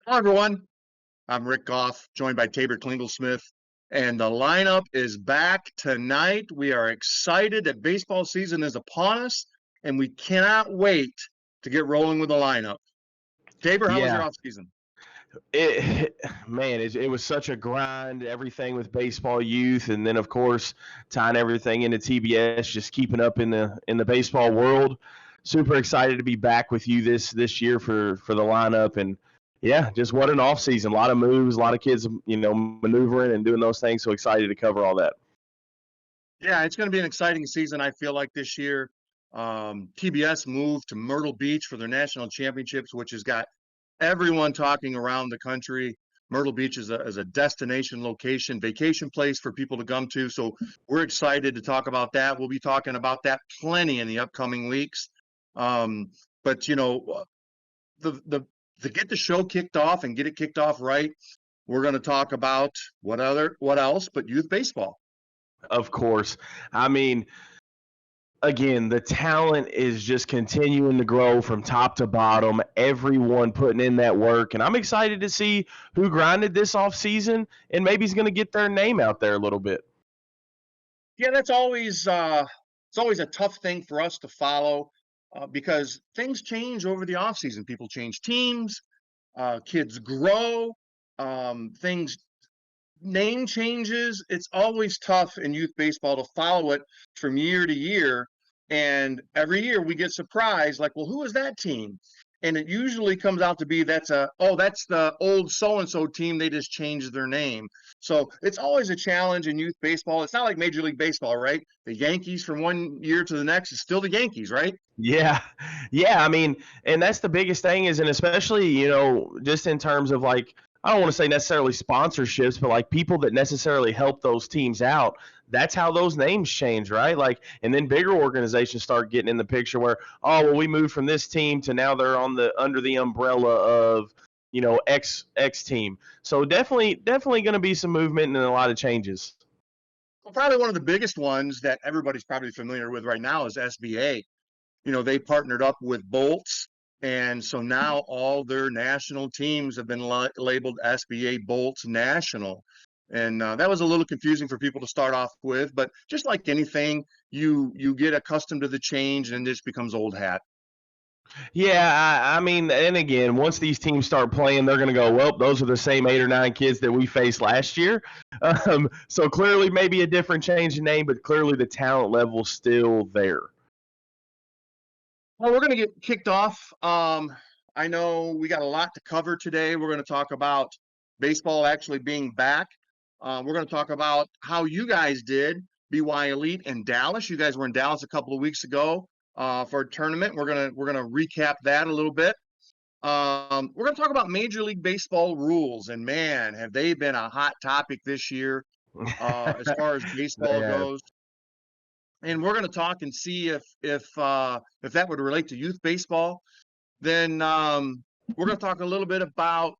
Hello, everyone. I'm Rick Goff, joined by Tabor Klingelsmith, and the lineup is back tonight. We are excited that baseball season is upon us, and we cannot wait to get rolling with the lineup. Tabor, how was your Yeah, off season? it man, it was such a grind. Everything with baseball youth, and then of course tying everything into TBS, just keeping up in the baseball world. Super excited to be back with you this year for the lineup, and yeah, just what an off season. A lot of moves, a lot of kids, maneuvering and doing those things. So excited to cover all that. Yeah, it's going to be an exciting season, I feel like, this year. TBS moved to Myrtle Beach for their national championships, which has got everyone talking around the country. Myrtle Beach is a destination location, vacation place for people to come to. So we're excited to talk about that. We'll be talking about that plenty in the upcoming weeks. Um, but the to get the show kicked off and get it kicked off right, we're going to talk about what else but youth baseball. Of course, I mean, again, the talent is just continuing to grow from top to bottom. Everyone putting in that work, and I'm excited to see who grinded this off season and maybe is going to get their name out there a little bit. Yeah, that's always it's always a tough thing for us to follow because things change over the offseason. People change teams, kids grow, things name changes. It's always tough in youth baseball to follow it from year to year. And every year we get surprised, like, well, who is that team? And it usually comes out to be that's the old so and so team. They just changed their name. So it's always a challenge in youth baseball. It's not like Major League Baseball, right? The Yankees from one year to the next is still the Yankees, right? Yeah, yeah. I mean, and that's the biggest thing is, and especially just in terms of like, I don't want to say necessarily sponsorships, but like people that necessarily help those teams out. That's how those names change, right? Like, and then bigger organizations start getting in the picture where, oh, well, we moved from this team to now they're on the under the umbrella of X team. So definitely going to be some movement and a lot of changes. Well, probably one of the biggest ones that everybody's probably familiar with right now is SBA. They partnered up with Bolts. And so now all their national teams have been labeled SBA Bolts National. And that was a little confusing for people to start off with. But just like anything, you get accustomed to the change and it just becomes old hat. Yeah, I mean, and again, once these teams start playing, they're going to go, well, those are the same 8 or 9 kids that we faced last year. So clearly, maybe a different change in name, but clearly the talent level's still there. Well, we're going to get kicked off. I know we got a lot to cover today. We're going to talk about baseball actually being back. We're going to talk about how you guys did, BY Elite in Dallas. You guys were in Dallas a couple of weeks ago for a tournament. We're gonna recap that a little bit. We're going to talk about Major League Baseball rules, and man, have they been a hot topic this year as far as baseball Man. goes. And we're going to talk and see if that would relate to youth baseball. Then we're going to talk a little bit about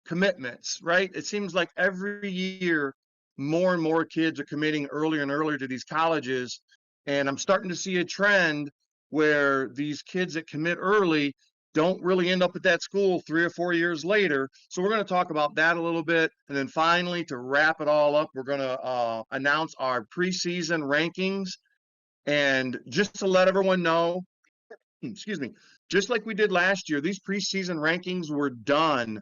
commitments, right? It seems like every year more and more kids are committing earlier and earlier to these colleges. And I'm starting to see a trend where these kids that commit early don't really end up at that school 3 or 4 years later. So we're going to talk about that a little bit. And then finally, to wrap it all up, we're going to announce our preseason rankings. And just to let everyone know, excuse me, just like we did last year, these preseason rankings were done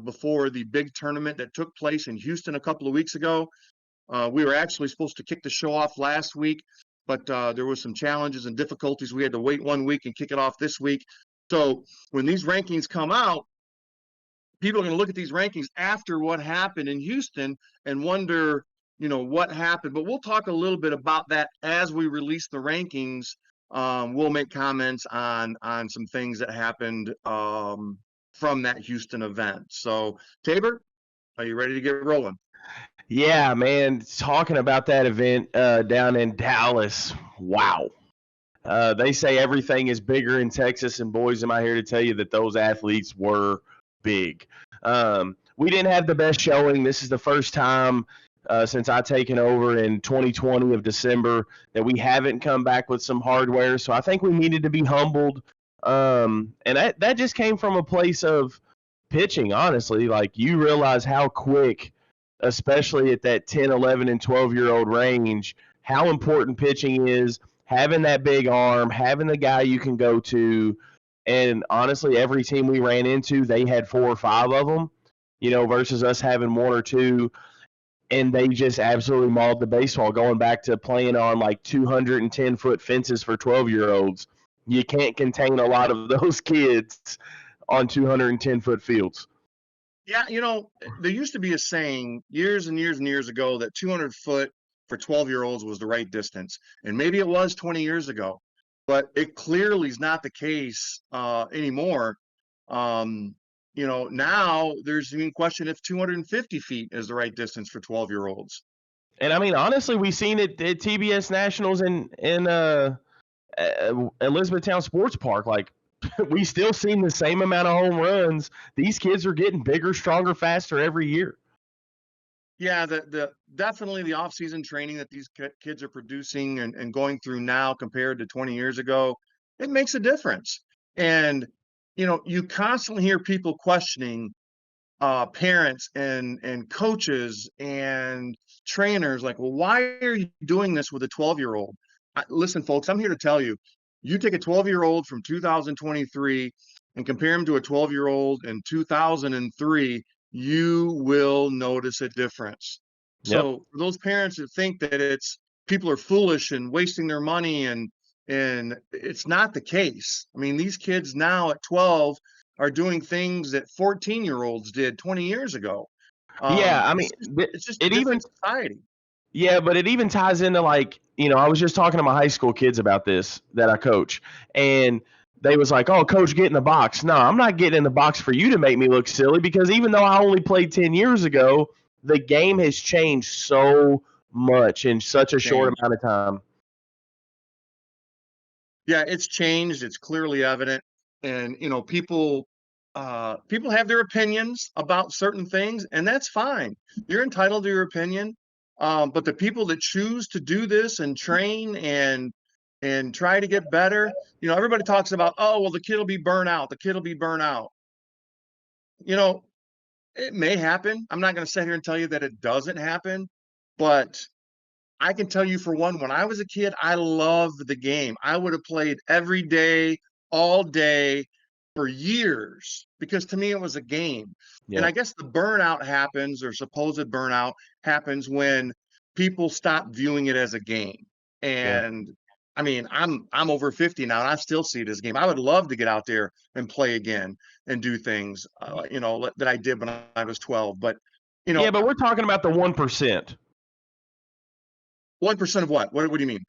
before the big tournament that took place in Houston a couple of weeks ago. We were actually supposed to kick the show off last week, but there were some challenges and difficulties. We had to wait 1 week and kick it off this week. So when these rankings come out, people are going to look at these rankings after what happened in Houston and wonder, what happened. But we'll talk a little bit about that as we release the rankings. We'll make comments on some things that happened from that Houston event. So, Tabor, are you ready to get rolling? Yeah, man. Talking about that event down in Dallas, wow. They say everything is bigger in Texas, and boys, am I here to tell you that those athletes were big. We didn't have the best showing. This is the first time since I taken over in 2020 of December that we haven't come back with some hardware. So I think we needed to be humbled. And that just came from a place of pitching, honestly. Like, you realize how quick, especially at that 10, 11, and 12-year-old range, how important pitching is, having that big arm, having the guy you can go to. And honestly, every team we ran into, they had 4 or 5 of them, versus us having 1 or 2. And they just absolutely mauled the baseball, going back to playing on like 210-foot fences for 12-year-olds. You can't contain a lot of those kids on 210-foot fields. Yeah, there used to be a saying years and years and years ago that 200 foot for 12-year-olds was the right distance. And maybe it was 20 years ago, but it clearly is not the case anymore. Now there's even question if 250 feet is the right distance for 12-year-olds. And I mean, honestly, we've seen it at TBS Nationals in Elizabethtown Sports Park. Like, we still seen the same amount of home runs. These kids are getting bigger, stronger, faster every year. Yeah, the definitely the off-season training that these kids are producing and going through now compared to 20 years ago, it makes a difference. And you constantly hear people questioning parents and coaches and trainers, like, well, why are you doing this with a 12-year-old? Listen, folks, I'm here to tell you, you take a 12-year-old from 2023 and compare him to a 12-year-old in 2003, you will notice a difference. Yep. So for those parents that think that people are foolish and wasting their money, and it's not the case. I mean, these kids now at 12 are doing things that 14-year-olds did 20 years ago. Yeah, I mean, it's just a different society. Yeah, but it even ties into, like, I was just talking to my high school kids about this that I coach, and they was like, "Oh, coach, get in the box." No, I'm not getting in the box for you to make me look silly, because even though I only played 10 years ago, the game has changed so much in such a short amount of time. Yeah, it's changed. It's clearly evident. And, people have their opinions about certain things, and that's fine. You're entitled to your opinion. But the people that choose to do this and train and try to get better, everybody talks about, oh, well, the kid will be burnt out. The kid will be burnt out. It may happen. I'm not going to sit here and tell you that it doesn't happen, but I can tell you for one, when I was a kid, I loved the game. I would have played every day, all day for years, because to me it was a game. Yeah. And I guess the burnout happens, or supposed burnout happens, when people stop viewing it as a game. And I mean, I'm over 50 now, and I still see it as a game. I would love to get out there and play again and do things, that I did when I was 12. But yeah, but we're talking about the 1%. 1% of what? What do you mean?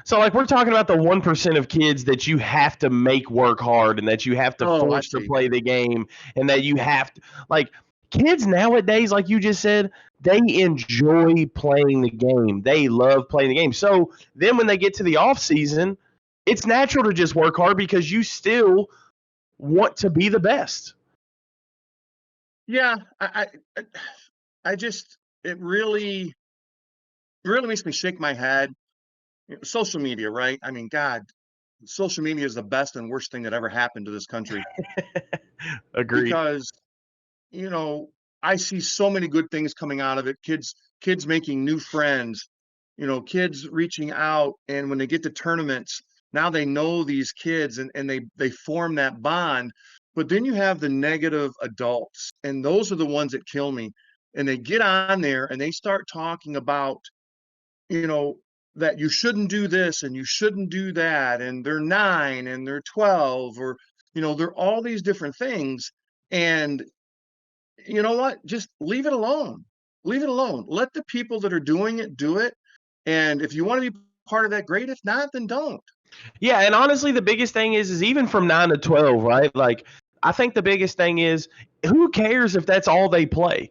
So, like, we're talking about the 1% of kids that you have to make work hard, and that you have to force to play the game, and that you have to, like, kids nowadays, like you just said, they enjoy playing the game. They love playing the game. So then when they get to the off season, it's natural to just work hard, because you still want to be the best. Yeah, I just, it really makes me shake my head. Social media, right? I mean, God, social media is the best and worst thing that ever happened to this country. Agreed. Because, I see so many good things coming out of it. Kids making new friends, kids reaching out, and when they get to tournaments, now they know these kids, and they form that bond. But then you have the negative adults, and those are the ones that kill me. And they get on there and they start talking about, that you shouldn't do this and you shouldn't do that, and they're 9 and they're 12, or they're all these different things. And you know what? Just leave it alone. Leave it alone. Let the people that are doing it do it. And if you want to be part of that, great. If not, then don't. Yeah, and honestly, the biggest thing is even from 9 to 12, right? Like, I think the biggest thing is, who cares if that's all they play?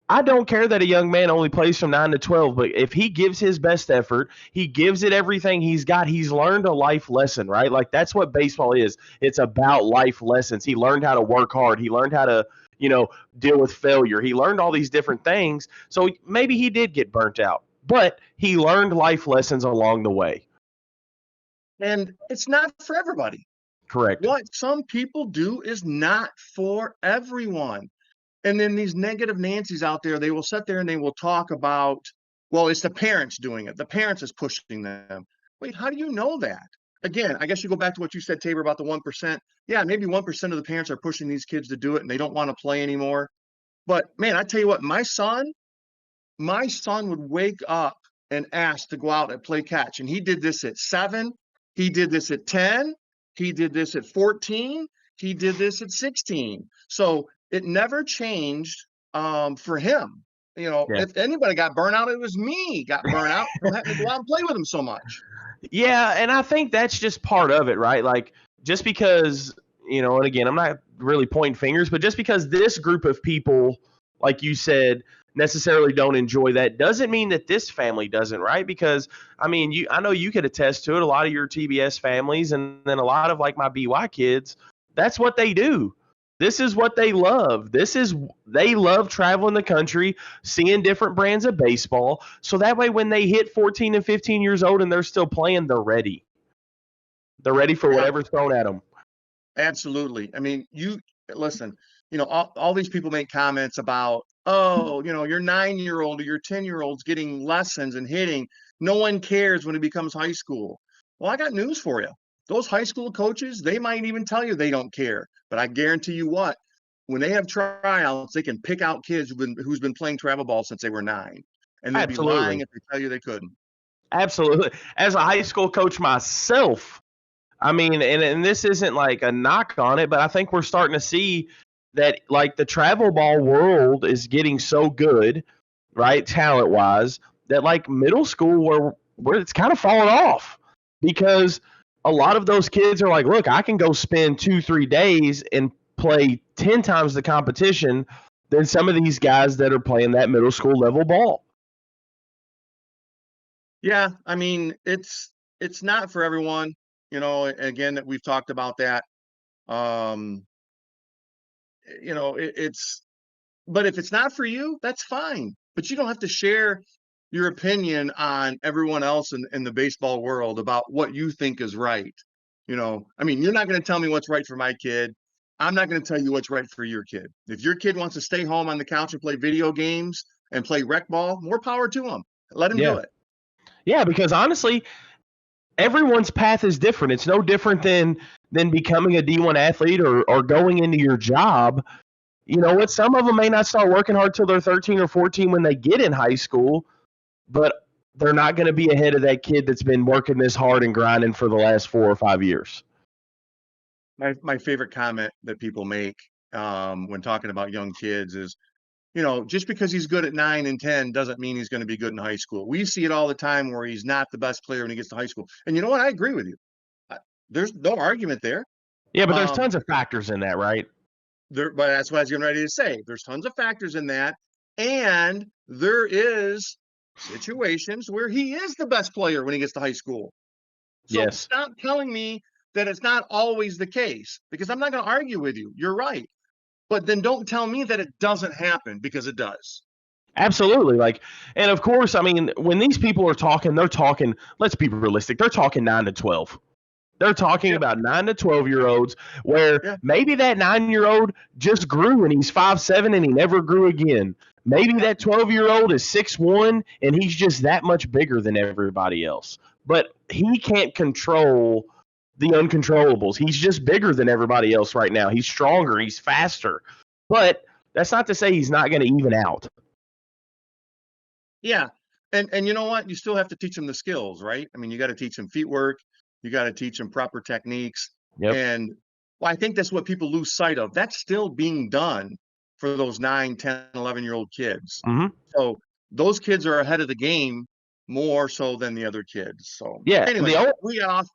I don't care that a young man only plays from 9 to 12, but if he gives his best effort, he gives it everything he's got, he's learned a life lesson, right? Like, that's what baseball is. It's about life lessons. He learned how to work hard. He learned how to, deal with failure. He learned all these different things. So maybe he did get burnt out, but he learned life lessons along the way. And it's not for everybody. Correct. What some people do is not for everyone. And then these negative Nancy's out there, they will sit there and they will talk about, well, it's the parents doing it. The parents is pushing them. Wait, how do you know that? Again, I guess you go back to what you said, Tabor, about the 1%. Yeah, maybe 1% of the parents are pushing these kids to do it and they don't want to play anymore. But man, I tell you what, my son would wake up and ask to go out and play catch. And he did this at 7. He did this at 10. He did this at 14. He did this at 16. So it never changed for him. You know, Yeah. if anybody got burnt out, it was me got burnt out from having to go out and play with him so much. Yeah, and I think that's just part of it, right? Like, just because, and again, I'm not really pointing fingers, but just because this group of people, like you said, necessarily don't enjoy that doesn't mean that this family doesn't, right? Because I know you could attest to it. A lot of your TBS families, and then a lot of like my BY kids, that's what they do. This is what they love. They love traveling the country, seeing different brands of baseball. So that way, when they hit 14 and 15 years old and they're still playing, they're ready. They're ready for Yeah, whatever's thrown at them. absolutely. I mean, you listen, all these people make comments about, oh, your 9-year-old or your 10-year-old's getting lessons and hitting. No one cares when it becomes high school. Well, I got news for you. Those high school coaches, they might even tell you they don't care. But I guarantee you what, when they have tryouts, they can pick out kids who's been playing travel ball since they were 9. And they'd be lying Absolutely. if they tell you they couldn't. Absolutely. As a high school coach myself, and this isn't like a knock on it, but I think we're starting to see that like the travel ball world is getting so good, right, talent wise, that like middle school where it's kind of falling off because a lot of those kids are like, look, I can go spend 2-3 days and play 10 times the competition than some of these guys that are playing that middle school level ball. Yeah, I mean, it's not for everyone. Again, that we've talked about that. Um, it's but if it's not for you, that's fine. But you don't have to share your opinion on everyone else in the baseball world about what you think is right. I mean, you're not going to tell me what's right for my kid. I'm not going to tell you what's right for your kid. If your kid wants to stay home on the couch and play video games and play rec ball, more power to him. Let him do Yeah. it. Yeah, because honestly, everyone's path is different. It's no different than becoming a D1 athlete or going into your job. You know what? Some of them may not start working hard till they're 13 or 14 when they get in high school, but they're not going to be ahead of that kid that's been working this hard and grinding for the last 4 or 5 years. My favorite comment that people make when talking about young kids is, just because he's good at 9 and 10 doesn't mean he's going to be good in high school. We see it all the time where he's not the best player when he gets to high school. And you know what? I agree with you. There's no argument there. Yeah, but there's Um, tons of factors in that, right? but that's what I was getting ready to say. There's tons of factors in that. And there is situations where he is the best player when he gets to high school. So Yes. stop telling me that it's not always the case, because I'm not going to argue with you. You're right. But then don't tell me that it doesn't happen, because it does. Absolutely. And of course, when these people are talking, they're talking, let's be realistic, they're talking 9 to 12. They're talking Yeah. about 9 to 12-year-olds where Yeah. maybe that 9-year-old just grew and he's 5'7" and he never grew again. Maybe that 12-year-old is 6'1" and he's just that much bigger than everybody else. But he can't control the uncontrollables. He's just bigger than everybody else right now. He's stronger, he's faster. But that's not to say he's not going to even out. Yeah. And you know what? You still have to teach them the skills, right? I mean, you got to teach them feet work. You got to teach them proper techniques. Yep. And well, I think that's what people lose sight of. That's still being done for those 9, 10, 11-year-old kids. Mm-hmm. So those kids are ahead of the game more so than the other kids. So Yeah. anyway, we got off.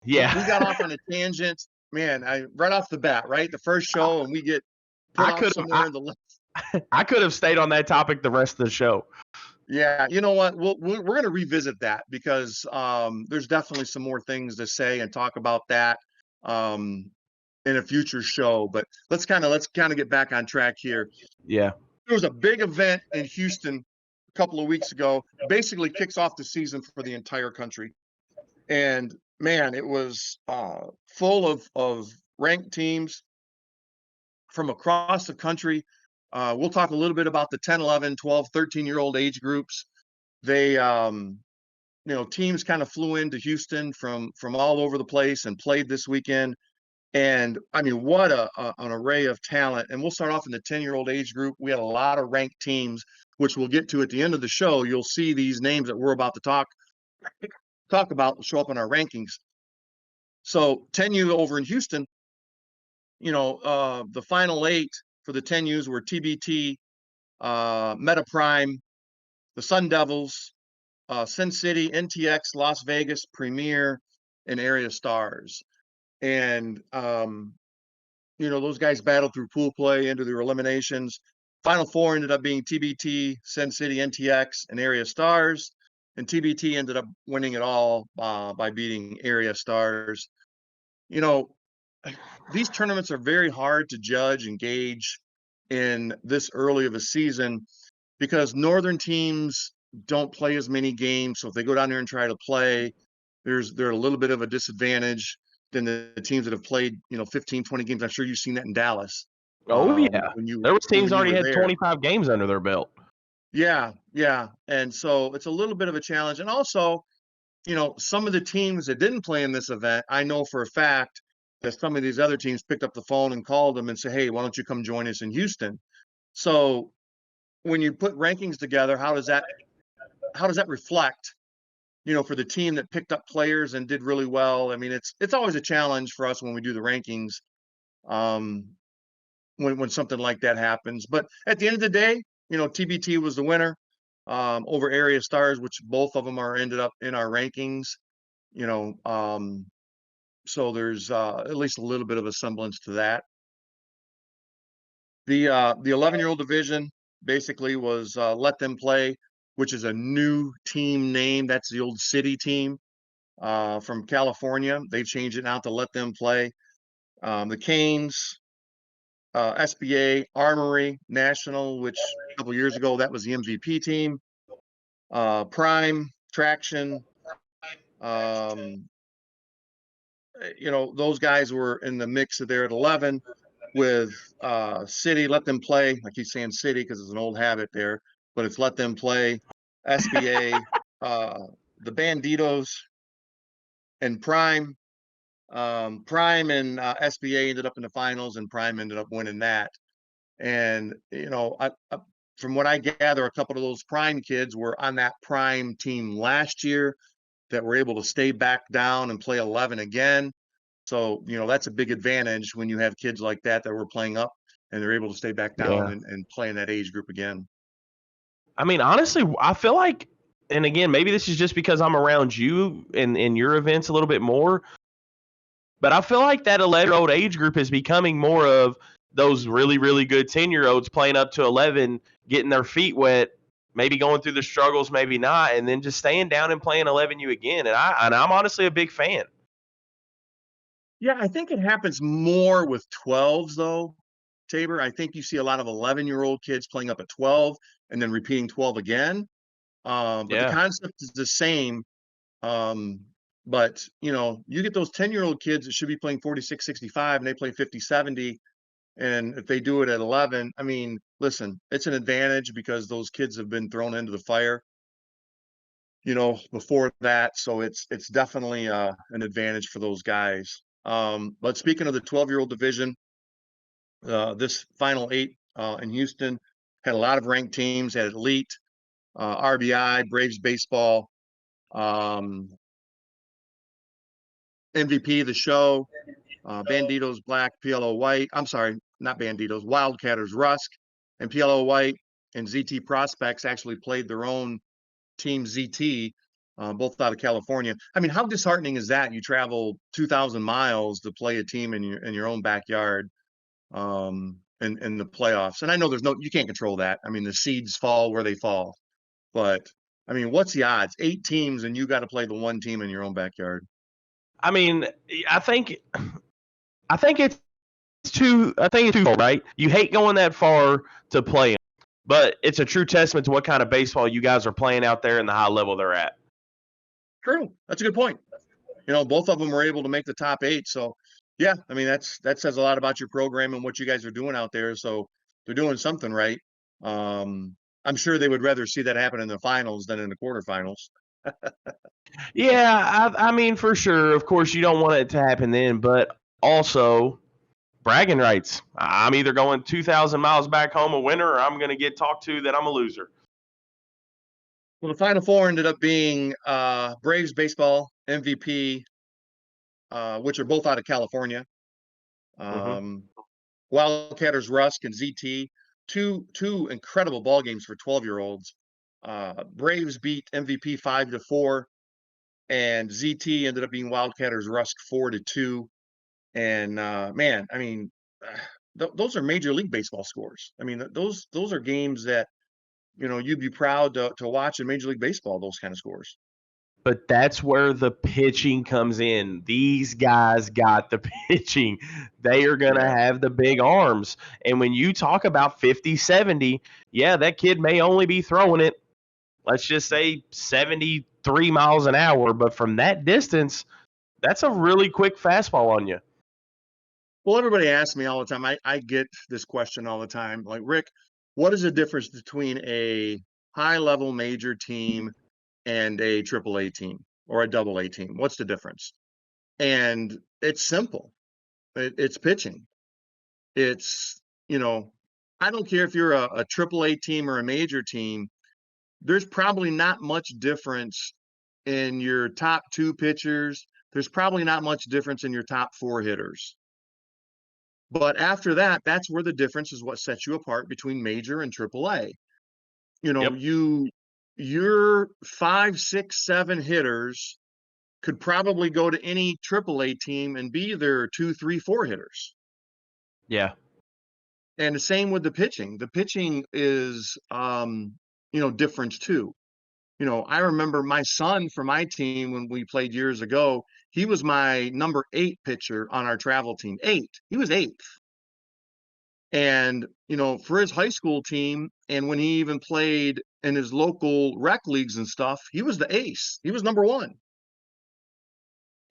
Yeah. We got off on a tangent, man. Right off the bat, right? The first show, and we get put I off could somewhere in the list. I could have stayed on that topic the rest of the show. Yeah, you know what? We're going to revisit that, because there's definitely some more things to say and talk about that um, in a future show. But let's kind of get back on track here. Yeah. There was a big event in Houston a couple of weeks ago. Basically, kicks off the season for the entire country, and man, it was full of ranked teams from across the country. We'll talk a little bit about the 10, 11, 12, 13-year-old age groups. They, teams kind of flew into Houston from all over the place and played this weekend. And I mean, what an array of talent. And we'll start off in the 10-year-old age group. We had a lot of ranked teams, which we'll get to at the end of the show. You'll see these names that we're about to talk about show up in our rankings. So 10U over in Houston, the final 8 for the 10Us were TBT, Meta Prime, the Sun Devils, Sin City, NTX, Las Vegas, Premier, and Area Stars. And those guys battled through pool play into their eliminations. Final 4 ended up being TBT, Sin City, NTX, and Area Stars. And TBT ended up winning it all by beating Area Stars. These tournaments are very hard to judge and gauge in this early of a season because northern teams don't play as many games. So if they go down there and try to play, they're a little bit of a disadvantage than the teams that have played, 15, 20 games. I'm sure you've seen that in Dallas. Oh yeah, there was teams when you already were had there. 25 games under their belt. Yeah. And so it's a little bit of a challenge. And also, some of the teams that didn't play in this event, I know for a fact that some of these other teams picked up the phone and called them and said, hey, why don't you come join us in Houston? So when you put rankings together, how does that reflect, for the team that picked up players and did really well? I mean, it's always a challenge for us when we do the rankings, when something like that happens. But at the end of the day, TBT was the winner over Area Stars, which both of them ended up in our rankings. So there's at least a little bit of a semblance to that. The 11-year-old division basically was Let Them Play, which is a new team name. That's the old City team from California. They've changed it now to Let Them Play. The Canes, SBA, Armory, National, which a couple years ago, that was the MVP team. Prime, Traction, those guys were in the mix there at 11 with City, Let Them Play. I keep saying City because it's an old habit there, but it's Let Them Play, SBA, the Banditos, and Prime. Prime and SBA ended up in the finals, and Prime ended up winning that. And, from what I gather, a couple of those Prime kids were on that Prime team last year that were able to stay back down and play 11 again. So, that's a big advantage when you have kids like that were playing up and they're able to stay back down and play in that age group again. I mean, honestly, I feel like, and again, maybe this is just because I'm around you and in your events a little bit more, but I feel like that 11-year-old age group is becoming more of those really, really good 10-year-olds playing up to 11, getting their feet wet, maybe going through the struggles, maybe not, and then just staying down and playing 11U again. And I'm honestly a big fan. Yeah, I think it happens more with 12s though, Tabor. I think you see a lot of 11-year-old kids playing up at 12 and then repeating 12 again. But the concept is the same. But you get those 10-year-old kids that should be playing 46, 65, and they play 50, 70. And if they do it at 11, I mean, listen, it's an advantage because those kids have been thrown into the fire, before that. So it's definitely an advantage for those guys. But speaking of the 12-year-old division, this final 8 in Houston had a lot of ranked teams, had Elite, RBI, Braves Baseball, MVP of the show, Banditos Black, PLO White. I'm sorry, not Banditos, Wildcatters Rusk, and PLO White and ZT Prospects actually played their own team ZT, both out of California. I mean, how disheartening is that? You travel 2,000 miles to play a team in your own backyard in the playoffs. And I know you can't control that. I mean, the seeds fall where they fall. But, I mean, what's the odds? 8 teams and you got to play the one team in your own backyard. I mean, I think it's twofold, right? You hate going that far to play, but it's a true testament to what kind of baseball you guys are playing out there and the high level they're at. True. That's a good point. both of them were able to make the top 8. So, yeah, I mean, that says a lot about your program and what you guys are doing out there. So they're doing something right. I'm sure they would rather see that happen in the finals than in the quarterfinals. Yeah, I mean, for sure. Of course, you don't want it to happen then, but also bragging rights. I'm either going 2,000 miles back home a winner, or I'm going to get talked to that I'm a loser. Well, the Final Four ended up being Braves baseball MVP, which are both out of California. Hmm. Um, Wildcatters Rusk and ZT, two incredible ball games for 12-year-olds. Braves beat MVP 5-4, and ZT ended up being Wildcatters Rusk 4-2. And man, I mean, those are Major League Baseball scores. I mean, those are games that you'd be proud to watch in Major League Baseball. Those kind of scores. But that's where the pitching comes in. These guys got the pitching. They are going to Yeah. have the big arms. And when you talk about 50, 70, yeah, that kid may only be throwing it, let's just say 73 miles an hour. But from that distance, that's a really quick fastball on you. Well, everybody asks me all the time. I get this question all the time. Like, Rick, what is the difference between a high-level major team and a triple A team or a double A team? What's the difference? And it's simple. It's pitching. It's, I don't care if you're a triple A team or a major team, there's probably not much difference in your top 2 pitchers. There's probably not much difference in your top 4 hitters. But after that, that's where the difference is what sets you apart between major and triple A. Yep. Your 5, 6, 7 hitters could probably go to any triple A team and be their 2, 3, 4 hitters. Yeah. And the same with the pitching. The pitching is, different too. I remember my son for my team when we played years ago, he was my number 8 pitcher on our travel team. 8. He was 8th. And, for his high school team, and when he even played in his local rec leagues and stuff, he was the ace. He was number 1.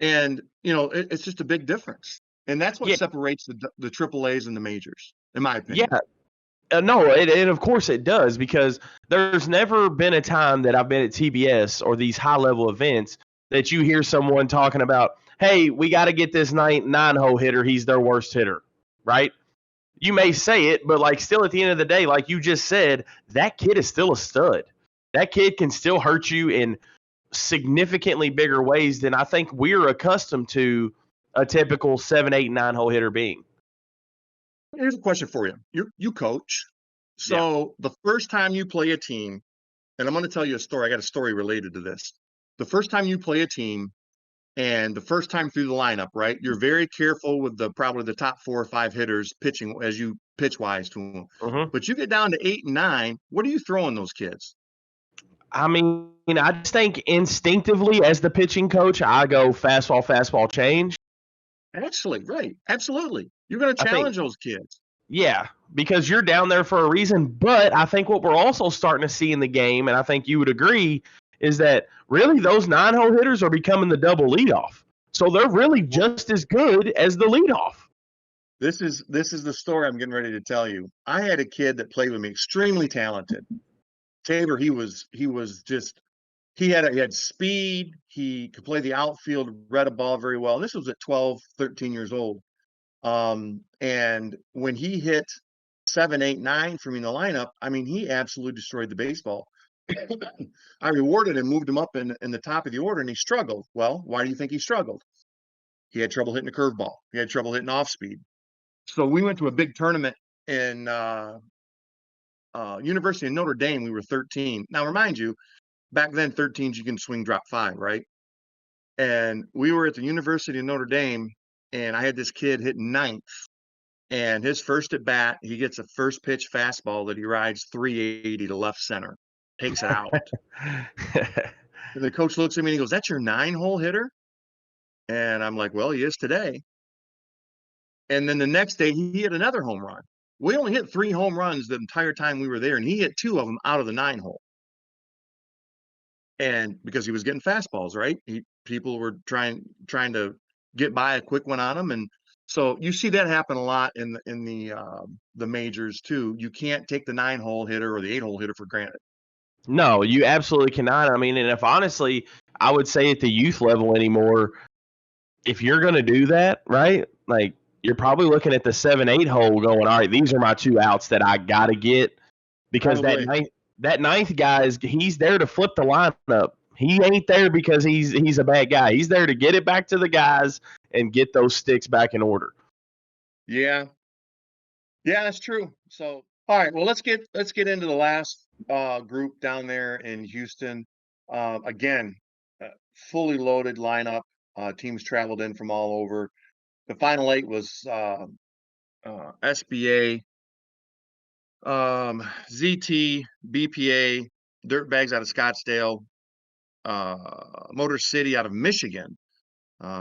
And, it's just a big difference. And that's what Yeah. separates the triple A's and the majors, in my opinion. Yeah. No, of course it does, because there's never been a time that I've been at TBS or these high level events that you hear someone talking about, hey, we got to get this nine-hole hitter. He's their worst hitter, right? You may say it, but like still at the end of the day, like you just said, that kid is still a stud. That kid can still hurt you in significantly bigger ways than I think we're accustomed to a typical 7, 8, 9-hole hitter being. Here's a question for you. You coach. Yeah. So the first time you play a team, and I'm going to tell you a story. I got a story related to this. The first time you play a team and the first time through the lineup, right? You're very careful with probably the top 4 or 5 hitters pitching as you pitch wise to them. Mm-hmm. But you get down to 8 and 9. What are you throwing those kids? I mean, I just think instinctively as the pitching coach, I go fastball, fastball, change. Actually, right. Absolutely. You're going to I think, challenge those kids. yeah, because you're down there for a reason. But I think what we're also starting to see in the game, and I think you would agree, is that really those 9-hole hitters are becoming the double leadoff. So they're really just as good as the leadoff. This is the story I'm getting ready to tell you. I had a kid that played with me, extremely talented. Tabor, he had speed. He could play the outfield, read a ball very well. And this was at 12, 13 years old. And when he hit 7, 8, 9 for me in the lineup, I mean, he absolutely destroyed the baseball. I rewarded him, moved him up in the top of the order, and he struggled. Well, why do you think he struggled? He had trouble hitting a curveball. He had trouble hitting off speed. So we went to a big tournament in University of Notre Dame. We were 13. Now, remind you, back then, 13s, you can swing drop 5, right? And we were at the University of Notre Dame, and I had this kid hitting 9th. And his first at bat, he gets a first pitch fastball that he rides 380 to left center, takes it out. And the coach looks at me and he goes, "That's your 9-hole hitter?" And I'm like, "Well, he is today." And then the next day, he hit another home run. We only hit 3 home runs the entire time we were there, and he hit 2 of them out of the 9-hole. And because he was getting fastballs, right? people were trying to get by a quick one on them, and so you see that happen a lot in the majors too. You can't take the 9-hole hitter or the 8-hole hitter for granted. No, you absolutely cannot. I mean, and if honestly, I would say at the youth level anymore, if you're going to do that, right? Like you're probably looking at the 7-8 hole going, all right, these are my 2 outs that I got to get because Probably. that ninth guy he's there to flip the lineup. He ain't there because he's a bad guy. He's there to get it back to the guys and get those sticks back in order. Yeah. Yeah, that's true. So, all right, well, let's get into the last group down there in Houston. Again, fully loaded lineup. Teams traveled in from all over. The final 8 was SBA, ZT, BPA, Dirtbags out of Scottsdale, Motor City out of Michigan.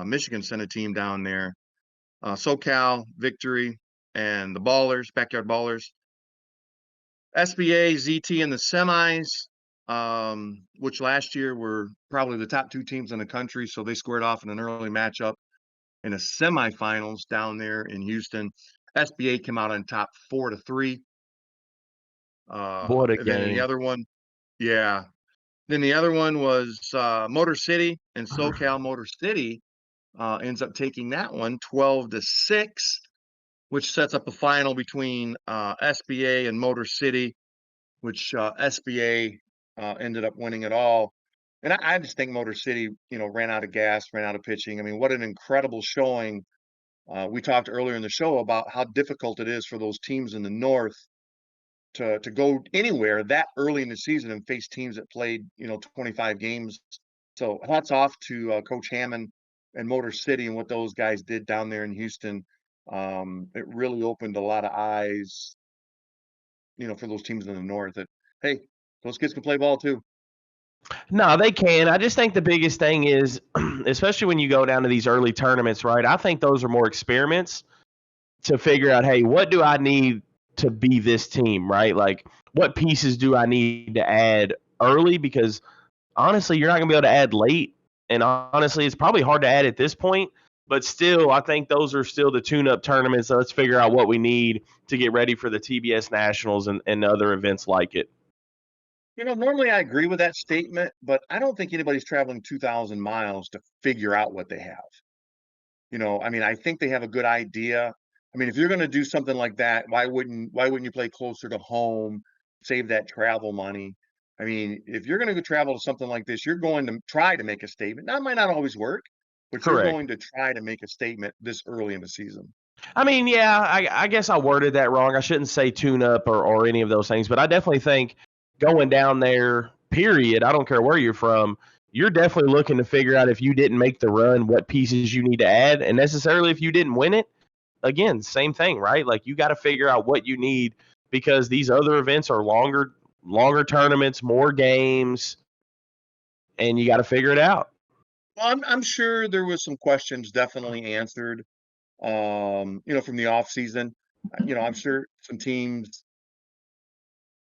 Michigan sent a team down there. SoCal, Victory, and the Ballers, Backyard Ballers. SBA, ZT in the semis, which last year were probably the top 2 teams in the country, so they squared off in an early matchup in the semifinals down there in Houston. SBA came out on top 4-3. What a And then in the game. other one, yeah. Then the other one was Motor City, and SoCal Motor City ends up taking that one 12-6, which sets up a final between SBA and Motor City, which SBA ended up winning it all. And I just think Motor City, ran out of gas, ran out of pitching. I mean, what an incredible showing. We talked earlier in the show about how difficult it is for those teams in the North to go anywhere that early in the season and face teams that played, 25 games. So hats off to Coach Hammond and Motor City and what those guys did down there in Houston. It really opened a lot of eyes, for those teams in the North that, hey, those kids can play ball too. No, they can. I just think the biggest thing is, especially when you go down to these early tournaments, right? I think those are more experiments to figure out, hey, what do I need to be this team, right? Like, what pieces do I need to add early? Because honestly, you're not going to be able to add late. And honestly, it's probably hard to add at this point. But still, I think those are still the tune-up tournaments. So let's figure out what we need to get ready for the TBS Nationals and other events like it. Normally I agree with that statement, but I don't think anybody's traveling 2,000 miles to figure out what they have. I mean, I think they have a good idea. I mean, if you're going to do something like that, why wouldn't you play closer to home, save that travel money? I mean, if you're going to go travel to something like this, you're going to try to make a statement. That might not always work, but you're Correct. going to try to make a statement this early in the season. I mean, yeah, I guess I worded that wrong. I shouldn't say tune-up or any of those things, but I definitely think going down there, period, I don't care where you're from, you're definitely looking to figure out if you didn't make the run, what pieces you need to add. And necessarily if you didn't win it, again, same thing, right? Like you got to figure out what you need because these other events are longer tournaments, more games, and you got to figure it out. Well, I'm sure there was some questions definitely answered, from the off season. I'm sure some teams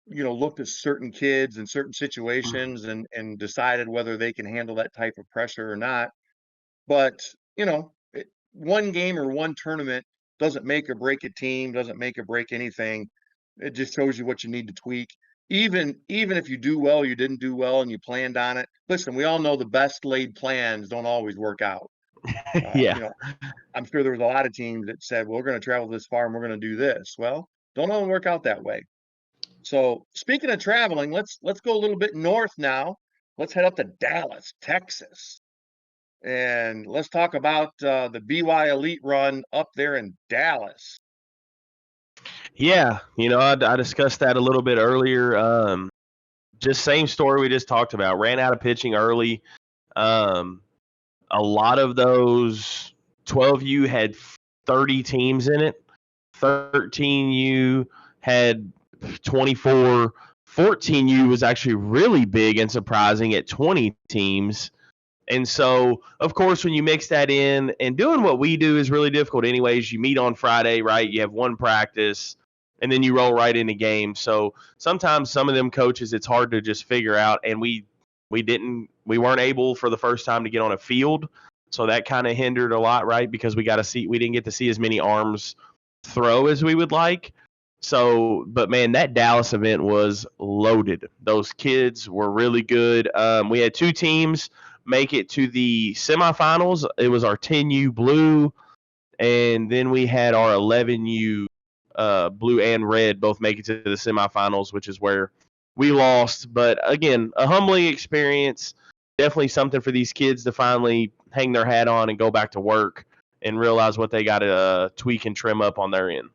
looked at certain kids in certain situations and decided whether they can handle that type of pressure or not. But, one game or one tournament doesn't make or break a team, doesn't make or break anything. It just shows you what you need to tweak. Even if you do well, you didn't do well and you planned on it. Listen, we all know the best laid plans don't always work out. Yeah. I'm sure there was a lot of teams that said, well, we're going to travel this far and we're going to do this. Well, don't always work out that way. So speaking of traveling, let's go a little bit north now. Let's head up to Dallas, Texas. And let's talk about the BY Elite run up there in Dallas. Yeah, I discussed that a little bit earlier. Just same story we just talked about. Ran out of pitching early. A lot of those 12U had 30 teams in it. 13U had 24. 14U was actually really big and surprising at 20 teams. And so, of course, when you mix that in and doing what we do is really difficult anyways. You meet on Friday, right? You have one practice and then you roll right into games. So sometimes some of them coaches, it's hard to just figure out. And we we weren't able for the first time to get on a field, so that kind of hindered a lot, right? Because we didn't get to see as many arms throw as we would like. So, but man, that Dallas event was loaded. Those kids were really good. We had two teams make it to the semifinals. It was our 10U blue, and then we had our 11U blue and red both make it to the semifinals, which is where we lost. But again, a humbling experience. Definitely something for these kids to finally hang their hat on and go back to work and realize what they got to tweak and trim up on their end.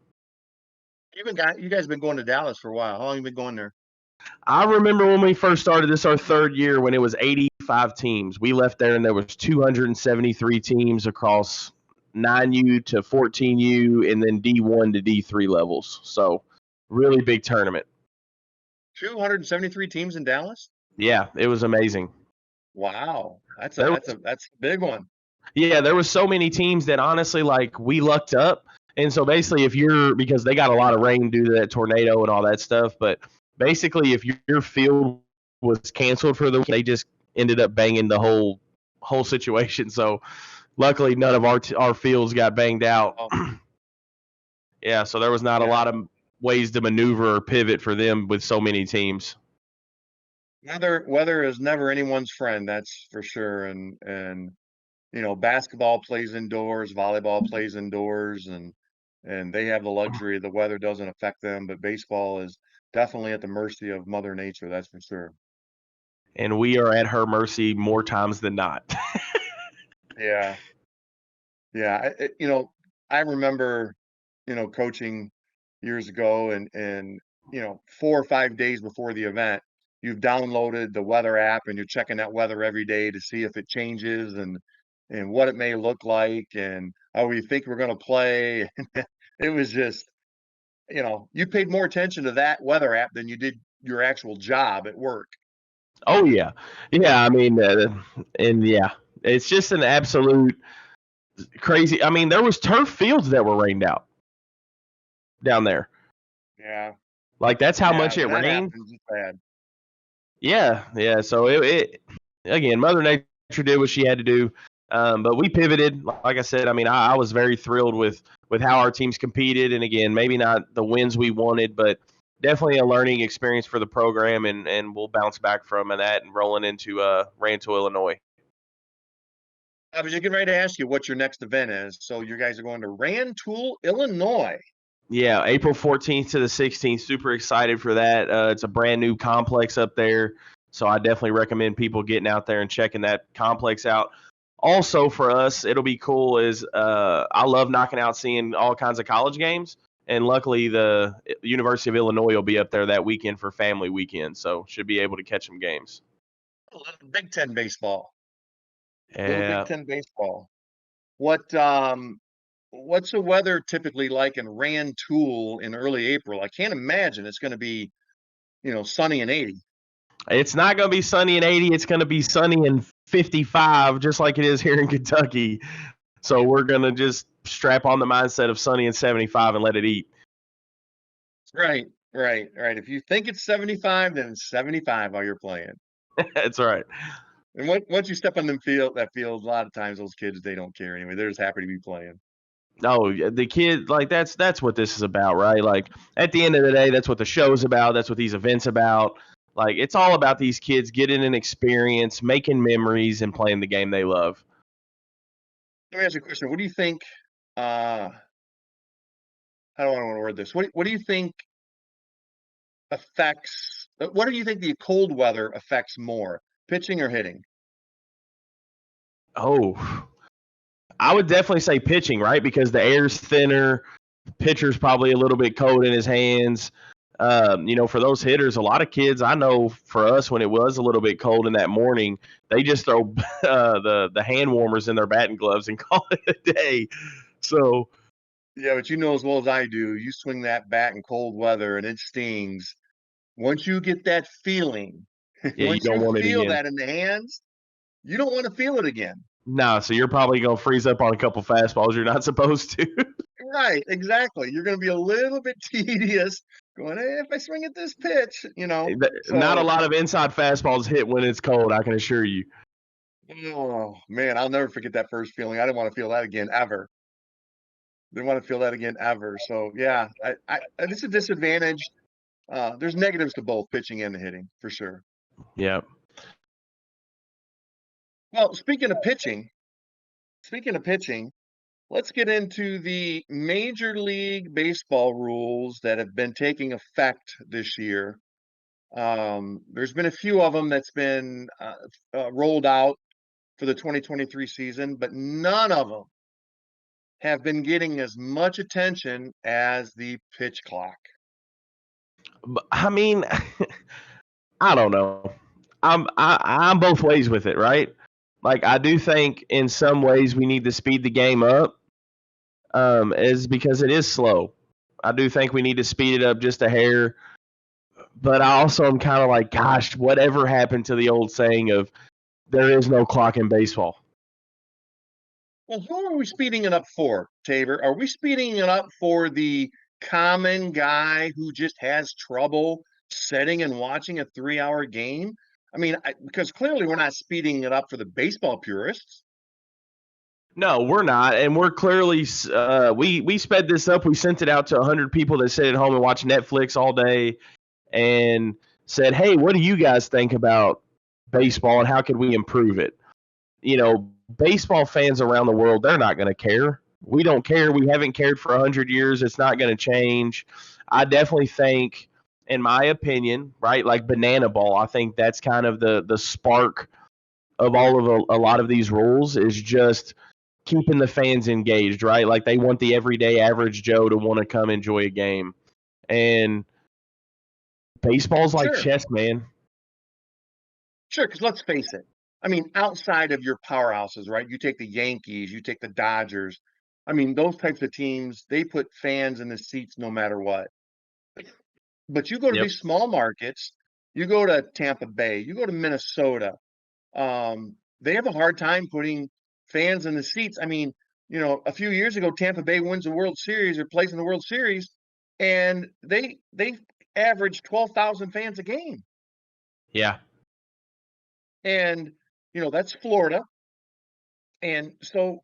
You guys have been going to Dallas for a while. How long have you been going there? I remember when we first started this, our third year, when it was 85 teams. We left there and there was 273 teams across 9U to 14U and then D1 to D3 levels. So really big tournament. 273 teams in Dallas? Yeah, it was amazing. Wow. That's a big one. Yeah, there was so many teams that honestly, like, we lucked up. And so basically, because they got a lot of rain due to that tornado and all that stuff, but basically, if your field was canceled for the week, they just ended up banging the whole situation. So luckily, none of our fields got banged out. Oh. Yeah, so there was not a lot of ways to maneuver or pivot for them with so many teams. Weather is never anyone's friend, that's for sure. And you know, basketball plays indoors, volleyball plays indoors, and they have the luxury the weather doesn't affect them. But baseball is definitely at the mercy of Mother Nature, that's for sure. And we are at her mercy more times than not. Yeah. You know, I remember, you know, coaching years ago, and you know, 4 or 5 days before the event, you've downloaded the weather app and you're checking that weather every day to see if it changes and what it may look like and how we think we're going to play. It was just, you know, you paid more attention to that weather app than you did your actual job at work. Oh yeah. I mean, and yeah, it's just an absolute crazy. I mean, there was turf fields that were rained out down there. Yeah. Like, that's how much it rained. Happens, it's bad. Yeah. So it again, Mother Nature did what she had to do. But we pivoted. Like I said, I mean, I was very thrilled with how our teams competed. And again, maybe not the wins we wanted, but definitely a learning experience for the program. And we'll bounce back from that and rolling into Rantoul, Illinois. I was just getting ready to ask you what your next event is. So you guys are going to Rantoul, Illinois. Yeah, April 14th to the 16th. Super excited for that. It's a brand new complex up there. So I definitely recommend people getting out there and checking that complex out. Also for us, it'll be cool is I love knocking out seeing all kinds of college games. And luckily the University of Illinois will be up there that weekend for family weekend. So should be able to catch some games. Big Ten baseball. Yeah. Big Ten baseball. What's the weather typically like in Rantoul in early April? I can't imagine it's going to be, you know, sunny and 80. It's not going to be sunny and 80. It's going to be sunny and 55, just like it is here in Kentucky. So we're going to just strap on the mindset of sunny and 75 and let it eat. Right. If you think it's 75, then it's 75 while you're playing. That's right. And once you step on that field, a lot of times those kids, they don't care anyway. They're just happy to be playing. No, the kid, like, that's what this is about, right? Like, at the end of the day, that's what the show's about. That's what these events about. Like, it's all about these kids getting an experience, making memories, and playing the game they love. Let me ask you a question. What do you think? How do I want to word this? What do you think affects? What do you think the cold weather affects more, pitching or hitting? Oh, I would definitely say pitching, right? Because the air's thinner, the pitcher's probably a little bit cold in his hands. You know, for those hitters, a lot of kids, I know for us, when it was a little bit cold in that morning, they just throw the hand warmers in their batting gloves and call it a day. So, yeah, but you know as well as I do, you swing that bat in cold weather and it stings. Once you get that feeling, yeah, once you feel that in the hands, you don't want to feel it again. No, so you're probably going to freeze up on a couple fastballs you're not supposed to. Right, exactly. You're going to be a little bit tedious going, hey, if I swing at this pitch, Not a So, lot of inside fastballs hit when it's cold, I can assure you. oh man, I'll never forget that first feeling. I didn't want to feel that again ever. Didn't want to feel that again ever. So yeah, it's a disadvantage. There's negatives to both pitching and the hitting for sure. Yeah. Well, speaking of pitching, let's get into the Major League Baseball rules that have been taking effect this year. There's been a few of them that's been rolled out for the 2023 season, but none of them have been getting as much attention as the pitch clock. I mean, I don't know. I'm both ways with it, right? Like I do think in some ways we need to speed the game up, is because it is slow. I do think we need to speed it up just a hair, but I also am kind of like, gosh, whatever happened to the old saying of there is no clock in baseball? Well, who are we speeding it up for, Tabor? Are we speeding it up for the common guy who just has trouble sitting and watching a 3-hour game? I mean, because clearly we're not speeding it up for the baseball purists. No, we're not, and we're clearly we sped this up. We sent it out to 100 people that sit at home and watch Netflix all day, and said, "Hey, what do you guys think about baseball, and how can we improve it?" Baseball fans around the world, they're not going to care. We don't care. We haven't cared for 100 years. It's not going to change. I definitely think, in my opinion, right, like banana ball, I think that's kind of the spark of all of a lot of these rules is just keeping the fans engaged, right? Like they want the everyday average Joe to want to come enjoy a game. And baseball's like Sure, chess, man. sure, because let's face it. I mean, outside of your powerhouses, right? You take the Yankees, you take the Dodgers. I mean, those types of teams, they put fans in the seats no matter what. But you go to Yep. these small markets, you go to Tampa Bay, you go to Minnesota, they have a hard time putting fans in the seats. I mean, a few years ago, Tampa Bay wins the World Series or plays in the World Series, and they average 12,000 fans a game. Yeah. And that's Florida. And so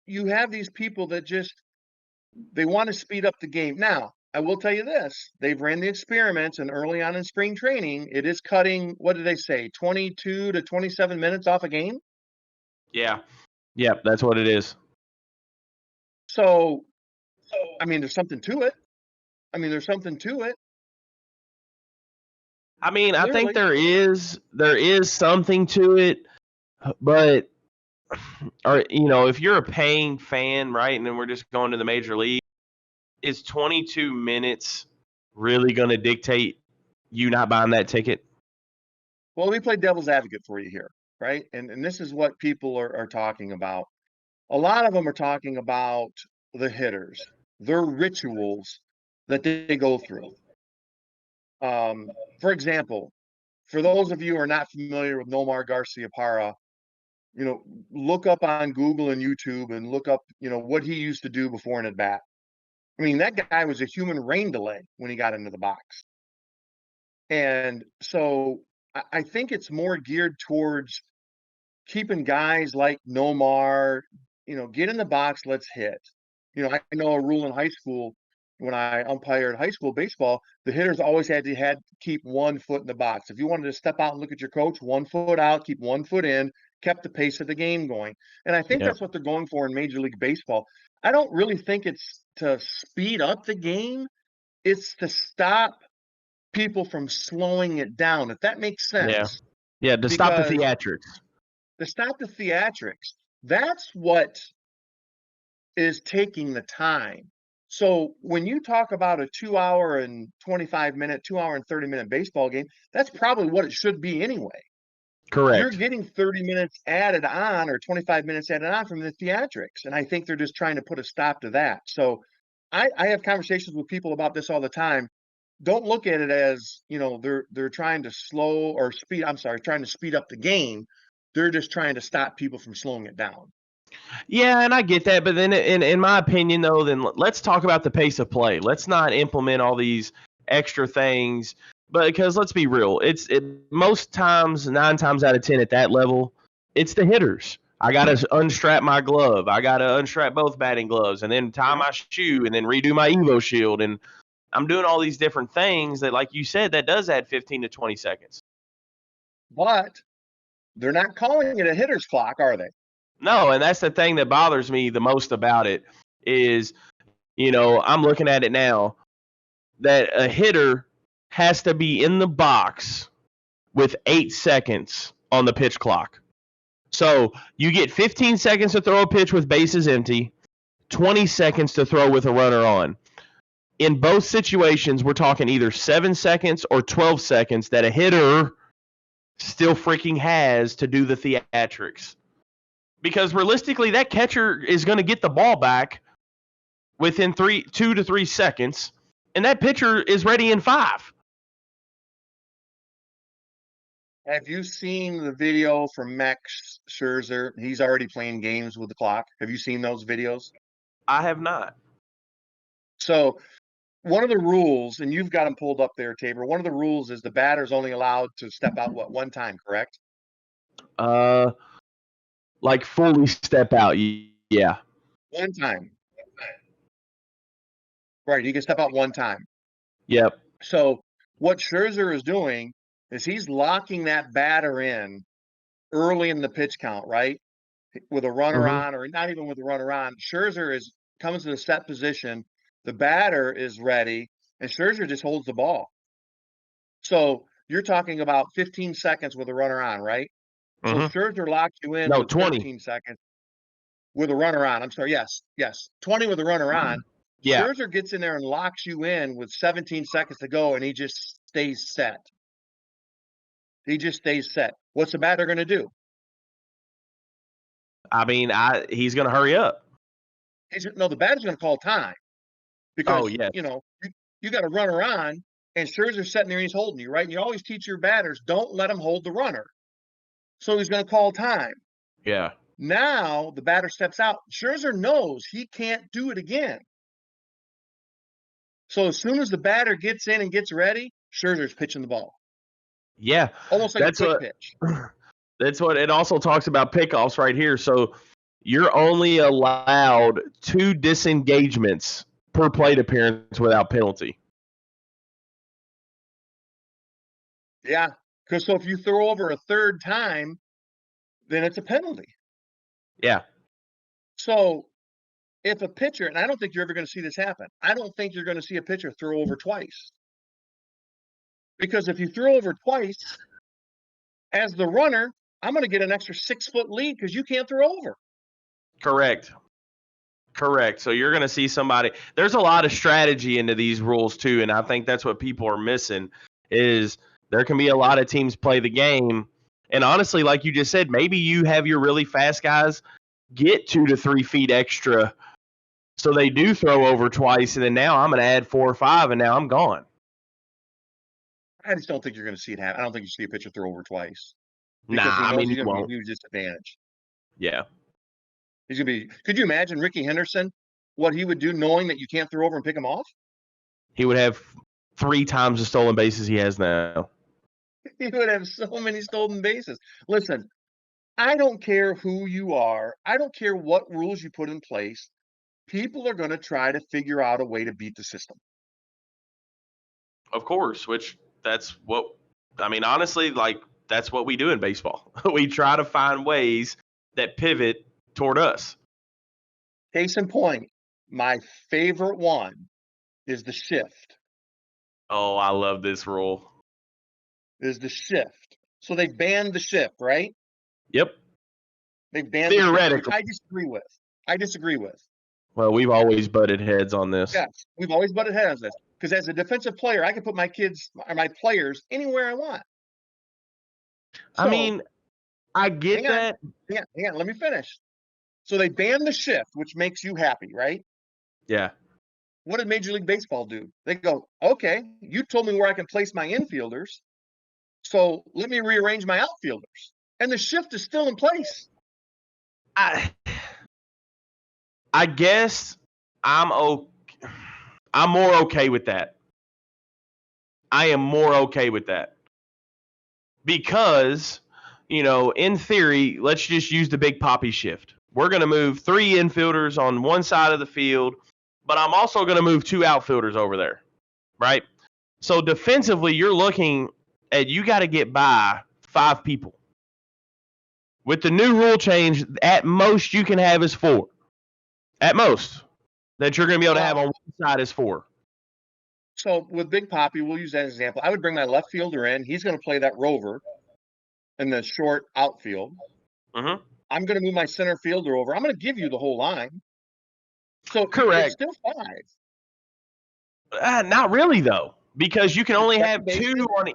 you have these people that just they want to speed up the game. Now, I will tell you this, they've ran the experiments, and early on in spring training, it is cutting, what did they say, 22 to 27 minutes off a game? Yeah. Yep, that's what it is. So, I mean, there's something to it. I mean, there's something to it, I mean, I think clearly. there is something to it, but or if you're a paying fan, right, and then we're just going to the major league, is 22 minutes really going to dictate you not buying that ticket? Well, let me play devil's advocate for you here, right? And this is what people are talking about. A lot of them are talking about the hitters, their rituals that they go through. For example, for those of you who are not familiar with Nomar Garciaparra, look up on Google and YouTube and look up, what he used to do before an at bat. I mean, that guy was a human rain delay when he got into the box. And so I think it's more geared towards keeping guys like Nomar, get in the box, let's hit. I know a rule in high school when I umpired high school baseball, the hitters always had to keep 1 foot in the box. If you wanted to step out and look at your coach, 1 foot out, keep 1 foot in, kept the pace of the game going. And I think Yep. that's what they're going for in Major League Baseball. I don't really think it's to speed up the game. It's to stop people from slowing it down, if that makes Yeah. sense. Yeah, to stop the Because theatrics. to stop the theatrics, that's what is taking the time. So when you talk about a 2 hour and 25 minute, 2 hour and 30-minute baseball game, that's probably what it should be anyway. You're Correct. getting 30 minutes added on or 25 minutes added on from the theatrics. And I think they're just trying to put a stop to that. So I have conversations with people about this all the time. Don't look at it as, they're trying to slow or speed, I'm sorry, trying to speed up the game. They're just trying to stop people from slowing it down. Yeah, and I get that, but then in my opinion though, then let's talk about the pace of play. Let's not implement all these extra things. But because let's be real, most times, 9 times out of 10 at that level, it's the hitters. I got to unstrap my glove. I got to unstrap both batting gloves and then tie my shoe and then redo my Evo shield. And I'm doing all these different things that, like you said, that does add 15 to 20 seconds. But they're not calling it a hitter's clock, are they? No, and that's the thing that bothers me the most about it is, I'm looking at it now that a hitter has to be in the box with 8 seconds on the pitch clock. So you get 15 seconds to throw a pitch with bases empty, 20 seconds to throw with a runner on. In both situations, we're talking either 7 seconds or 12 seconds that a hitter still freaking has to do the theatrics. Because realistically, that catcher is going to get the ball back within 2 to 3 seconds, and that pitcher is ready in 5. Have you seen the video from Max Scherzer? He's already playing games with the clock. Have you seen those videos? I have not. So one of the rules, and you've got them pulled up there, Tabor, one of the rules is the batter's only allowed to step out, one time, correct? Like fully step out, yeah. One time. Right, he can step out one time. Yep. So what Scherzer is doing is he's locking that batter in early in the pitch count, right? With a runner on, or not even with a runner on. Scherzer comes to the set position. The batter is ready, and Scherzer just holds the ball. So you're talking about 15 seconds with a runner on, right? So Scherzer locks you in with 20. 13 seconds with a runner on. I'm sorry. Yes. 20 with a runner on. Yeah. Scherzer gets in there and locks you in with 17 seconds to go, and he just stays set. What's the batter going to do? I mean, he's going to hurry up. The batter's going to call time because, you got a runner on, and Scherzer's sitting there and he's holding you, right? And you always teach your batters, don't let him hold the runner. So he's going to call time. Yeah. Now the batter steps out. Scherzer knows he can't do it again. So as soon as the batter gets in and gets ready, Scherzer's pitching the ball. Yeah. Almost like a quick pitch. That's what it also talks about pickoffs right here. So you're only allowed 2 disengagements per plate appearance without penalty. Yeah. Because if you throw over a third time, then it's a penalty. Yeah. So if a pitcher, and I don't think you're ever going to see this happen, I don't think you're going to see a pitcher throw over twice. Because if you throw over twice, as the runner, I'm going to get an extra 6-foot lead because you can't throw over. Correct. So you're going to see somebody. There's a lot of strategy into these rules too, and I think that's what people are missing is there can be a lot of teams play the game. And honestly, like you just said, maybe you have your really fast guys get 2 to 3 feet extra so they do throw over twice, and then now I'm going to add 4 or 5, and now I'm gone. I just don't think you're going to see it happen. I don't think you see a pitcher throw over twice. Nah, I mean, he won't. Be a huge disadvantage. Yeah. He's going to be. Could you imagine Ricky Henderson, what he would do knowing that you can't throw over and pick him off? He would have 3 times the stolen bases he has now. He would have so many stolen bases. Listen, I don't care who you are. I don't care what rules you put in place. People are going to try to figure out a way to beat the system. Of course, honestly, that's what we do in baseball. We try to find ways that pivot toward us. Case in point, my favorite one is the shift. Oh, I love this rule. Is the shift. So they banned the shift, right? Yep. They banned theoretically. I disagree with. Well, we've always butted heads on this. Yes, we've always butted heads on this. Because as a defensive player, I can put my kids or my players anywhere I want. So, I mean, I get that. Hang on, let me finish. So they banned the shift, which makes you happy, right? Yeah. What did Major League Baseball do? They go, okay, you told me where I can place my infielders, so let me rearrange my outfielders. And the shift is still in place. I guess I'm more okay with that. I am more okay with that. Because, in theory, let's just use the big poppy shift. We're going to move 3 infielders on one side of the field, but I'm also going to move 2 outfielders over there, right? So defensively, you're looking at you got to get by 5 people. With the new rule change, at most you can have is 4. At most. That you're going to be able to have on one side is 4. So with Big Poppy, we'll use that as an example. I would bring my left fielder in. He's going to play that rover in the short outfield. Mm-hmm. I'm going to move my center fielder over. I'm going to give you the whole line. So Correct. it's still 5. Not really though, because you can only Second have baseman? 2 on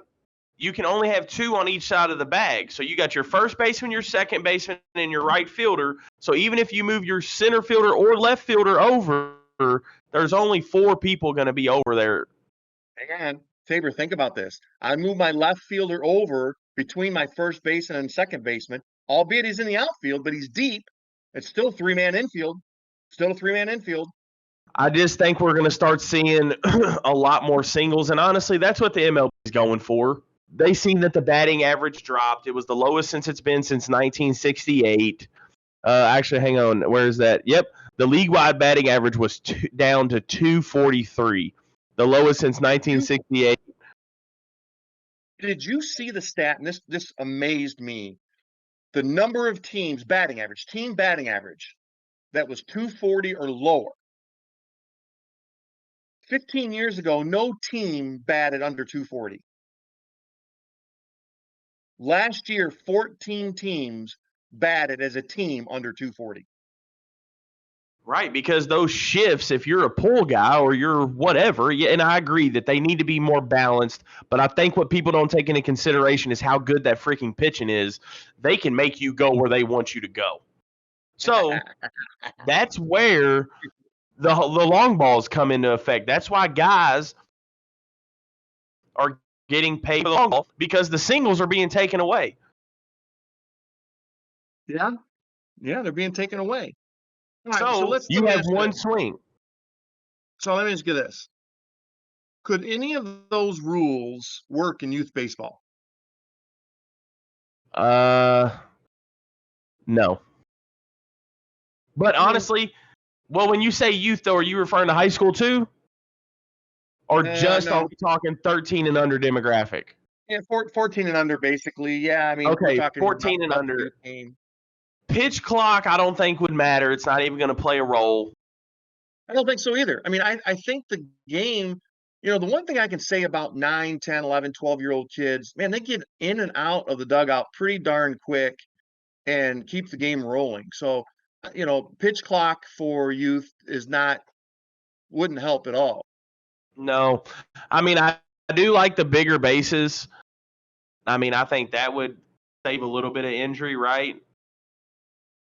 you can only have 2 on each side of the bag. So you got your first baseman, your second baseman, and your right fielder. So even if you move your center fielder or left fielder over, there's only 4 people going to be over there. Hang on. Tabor, think about this. I move my left fielder over between my first baseman and second baseman, albeit he's in the outfield, but he's deep. It's still 3-man infield. Still a 3-man infield. I just think we're going to start seeing a lot more singles. And honestly, that's what the MLB is going for. They seen that the batting average dropped. It was the lowest since it's been since 1968. Actually, hang on. Where is that? Yep. The league-wide batting average was down to 243, the lowest since 1968. Did you see the stat? And this amazed me. The number of teams, team batting average, that was 240 or lower. 15 years ago, no team batted under 240. Last year, 14 teams batted as a team under 240. Right, because those shifts, if you're a pull guy or you're whatever, yeah, and I agree that they need to be more balanced, but I think what people don't take into consideration is how good that freaking pitching is. They can make you go where they want you to go. So that's where the long balls come into effect. That's why guys are getting paid for the long ball because the singles are being taken away. Yeah, they're being taken away. All right, So let you me have ask one this. swing. So let me ask you this. Could any of those rules work in youth baseball? No. But honestly, well, when you say youth, though, are you referring to high school too? Or just No. are we talking 13 and under demographic? Yeah, 14 and under, basically. Yeah, I mean, we're Okay, talking 14 and about under. 18. Pitch clock, I don't think would matter. It's not even going to play a role. I don't think so either. I mean, I think the game, the one thing I can say about 9, 10, 11, 12-year-old kids, man, they get in and out of the dugout pretty darn quick and keep the game rolling. So, pitch clock for youth wouldn't help at all. No. I mean, I do like the bigger bases. I mean, I think that would save a little bit of injury, right?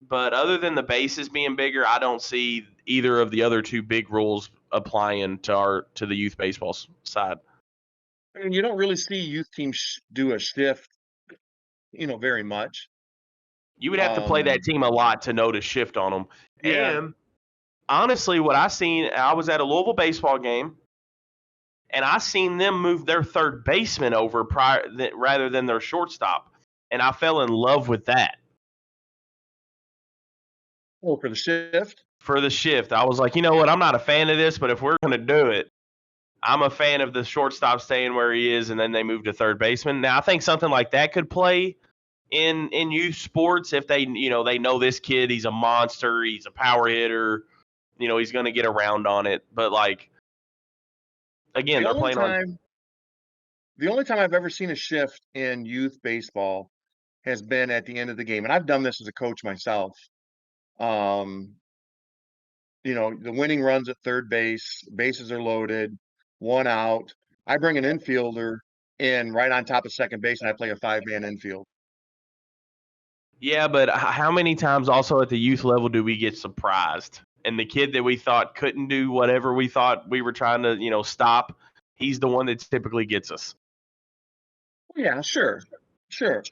But other than the bases being bigger, I don't see either of the other 2 big rules applying to the youth baseball side. I mean, you don't really see youth teams do a shift, very much. You would have to play that team a lot to know to shift on them. Yeah. And honestly, what I seen, I was at a Louisville baseball game, and I seen them move their third baseman over rather than their shortstop, and I fell in love with that. Oh, for the shift? For the shift, I was like, you know what? I'm not a fan of this, but if we're going to do it, I'm a fan of the shortstop staying where he is, and then they move to third baseman. Now, I think something like that could play in youth sports if they know this kid, he's a monster, he's a power hitter, he's going to get around on it. But like again, they're playing on. The only time I've ever seen a shift in youth baseball has been at the end of the game, and I've done this as a coach myself. The winning runs at third base, bases are loaded, 1 out. I bring an infielder in right on top of second base, and I play a 5-man infield. Yeah, but how many times also at the youth level do we get surprised? And the kid that we thought couldn't do whatever we thought we were trying to, stop, he's the one that typically gets us. Yeah, sure.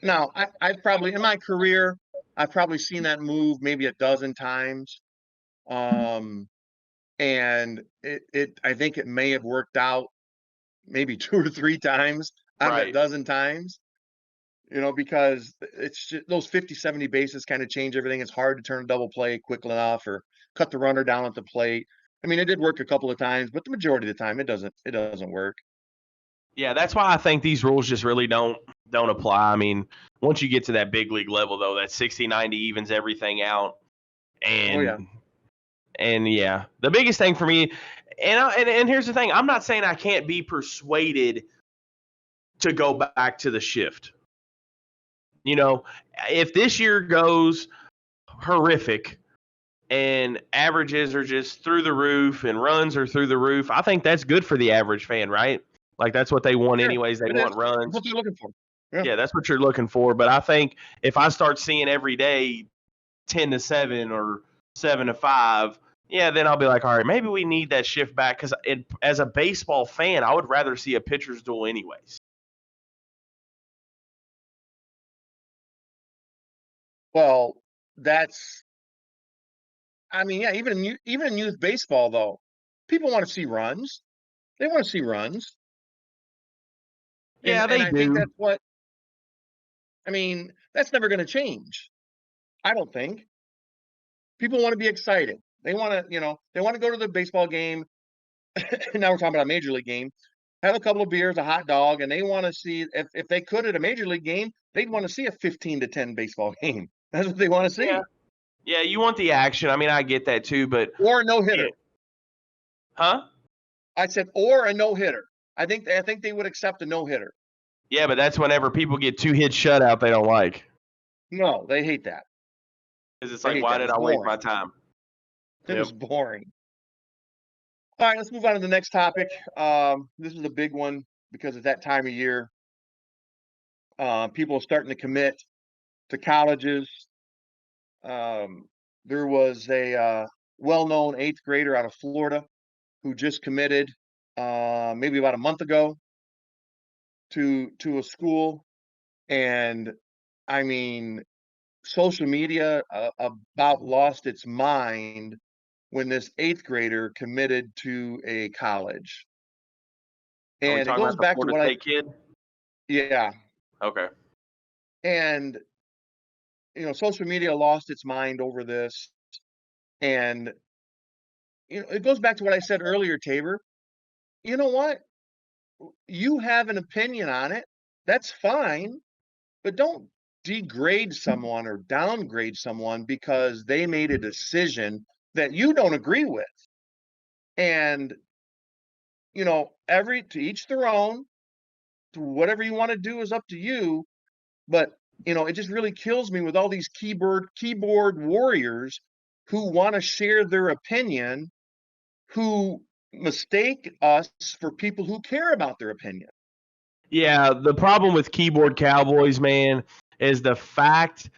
Now, I've probably, in my career, I've probably seen that move maybe a dozen times. And I think it may have worked out maybe 2 or 3 times out of that Right. dozen times, because it's just, those 50, 70 bases kind of change everything. It's hard to turn a double play quick enough or cut the runner down at the plate. I mean, it did work a couple of times, but the majority of the time it doesn't work. Yeah, that's why I think these rules just really don't apply. I mean, once you get to that big league level though, that 60-90 evens everything out. Oh yeah. And yeah, the biggest thing for me, and here's the thing, I'm not saying I can't be persuaded to go back to the shift. If this year goes horrific and averages are just through the roof and runs are through the roof, I think that's good for the average fan, right? Like that's what they want Sure. anyways. They It is. want That's runs. what they're looking for. Yeah. Yeah, that's what you're looking for. But I think if I start seeing every day 10-7 or 7-5, yeah, then I'll be like, all right, maybe we need that shift back because as a baseball fan, I would rather see a pitcher's duel anyways. Well, that's I mean, yeah, even in youth baseball though, people want to see runs. They want to see runs. And Yeah, and they I think do. that's what I mean, that's never going to change. I don't think. People want to be excited. They want they want to go to the baseball game. Now we're talking about a major league game. Have a couple of beers, a hot dog, and they want to see if they could at a major league game, they'd want to see a 15-10 baseball game. That's what they want to Yeah, see. yeah, you want the action. I mean, I get that too, but Or a no yeah, hitter. huh? I said or a no hitter. I think they would accept a no hitter. Yeah, but that's whenever people get 2 hit shutout they don't like No, they hate that. because it's They like, hate why that. did It's I waste my boring. time? It Yep. is boring. All right, let's move on to the next topic. This is a big one because at that time of year, people are starting to commit to colleges. There was a well-known eighth grader out of Florida who just committed maybe about a month ago to a school, and I mean, social media about lost its mind when this eighth grader committed to a college. Are we And it talking goes about the back to Florida what I, State kid? yeah. Okay. And, social media lost its mind over this. And, it goes back to what I said earlier, Tabor. You know what? You have an opinion on it. That's fine. But don't degrade someone or downgrade someone because they made a decision that you don't agree with. And, every to each their own, to whatever you want to do is up to you. But, it just really kills me with all these keyboard warriors who want to share their opinion, who mistake us for people who care about their opinion. Yeah, the problem with keyboard cowboys, man, is the fact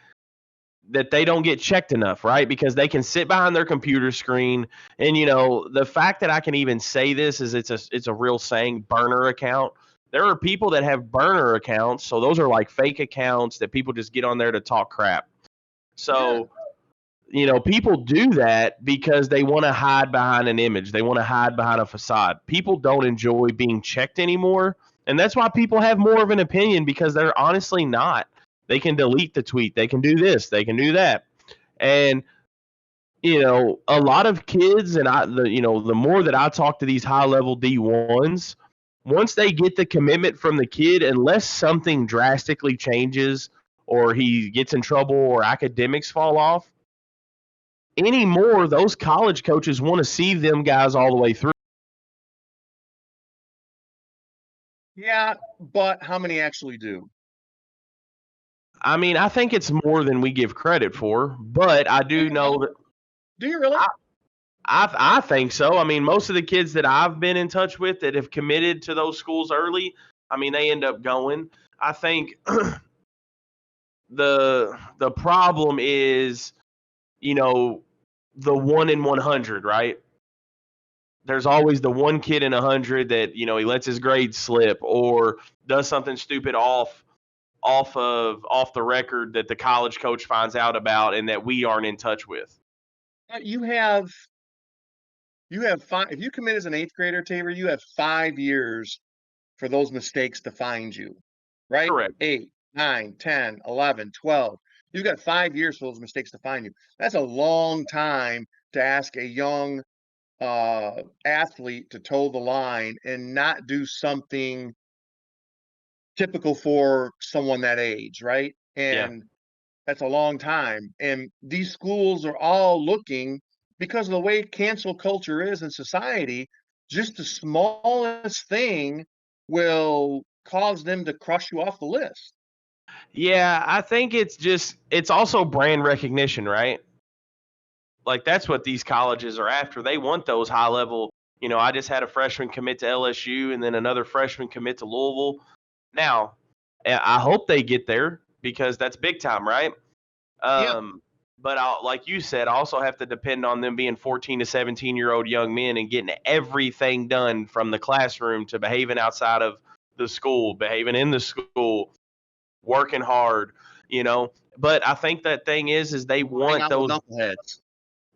that they don't get checked enough, right? Because they can sit behind their computer screen, and the fact that I can even say this is it's a real saying, burner account. There are people that have burner accounts, so those are like fake accounts that people just get on there to talk crap. Yeah. So, people do that because they want to hide behind an image. They want to hide behind a facade. People don't enjoy being checked anymore. And that's why people have more of an opinion because they're honestly not. They can delete the tweet. They can do this. They can do that. And, a lot of kids, and the more that I talk to these high level D1s, once they get the commitment from the kid, unless something drastically changes or he gets in trouble or academics fall off, anymore, those college coaches want to see them guys all the way through. Yeah, but how many actually do? I mean, I think it's more than we give credit for, but I Do do you really? know that Do you really? I, I think so. I mean, most of the kids that I've been in touch with that have committed to those schools early, I mean, they end up going. I think the problem is, you know, the 1 in 100, right? There's always the one kid in 100 that he lets his grades slip or does something stupid off the record that the college coach finds out about and that we aren't in touch with. You have five. If you commit as an eighth grader, Tabor, you have 5 years for those mistakes to find you, right? Correct. 8, 9, 10, 11, 12. You've got 5 years for those mistakes to find you. That's a long time to ask a young athlete to toe the line and not do something typical for someone that age, right? Yeah. And that's a long time. And these schools are all looking, because of the way cancel culture is in society, just the smallest thing will cause them to crush you off the list. Yeah, I think it's also brand recognition, right? Like that's what these colleges are after. They want those high level. I just had a freshman commit to LSU and then another freshman commit to Louisville. Now, I hope they get there because that's big time, right? Yeah. But like you said, I also have to depend on them being 14 to 17-year-old young men and getting everything done from the classroom to behaving outside of the school, behaving in the school, working hard, you know. But I think that thing is they Hang want out with those knuckleheads.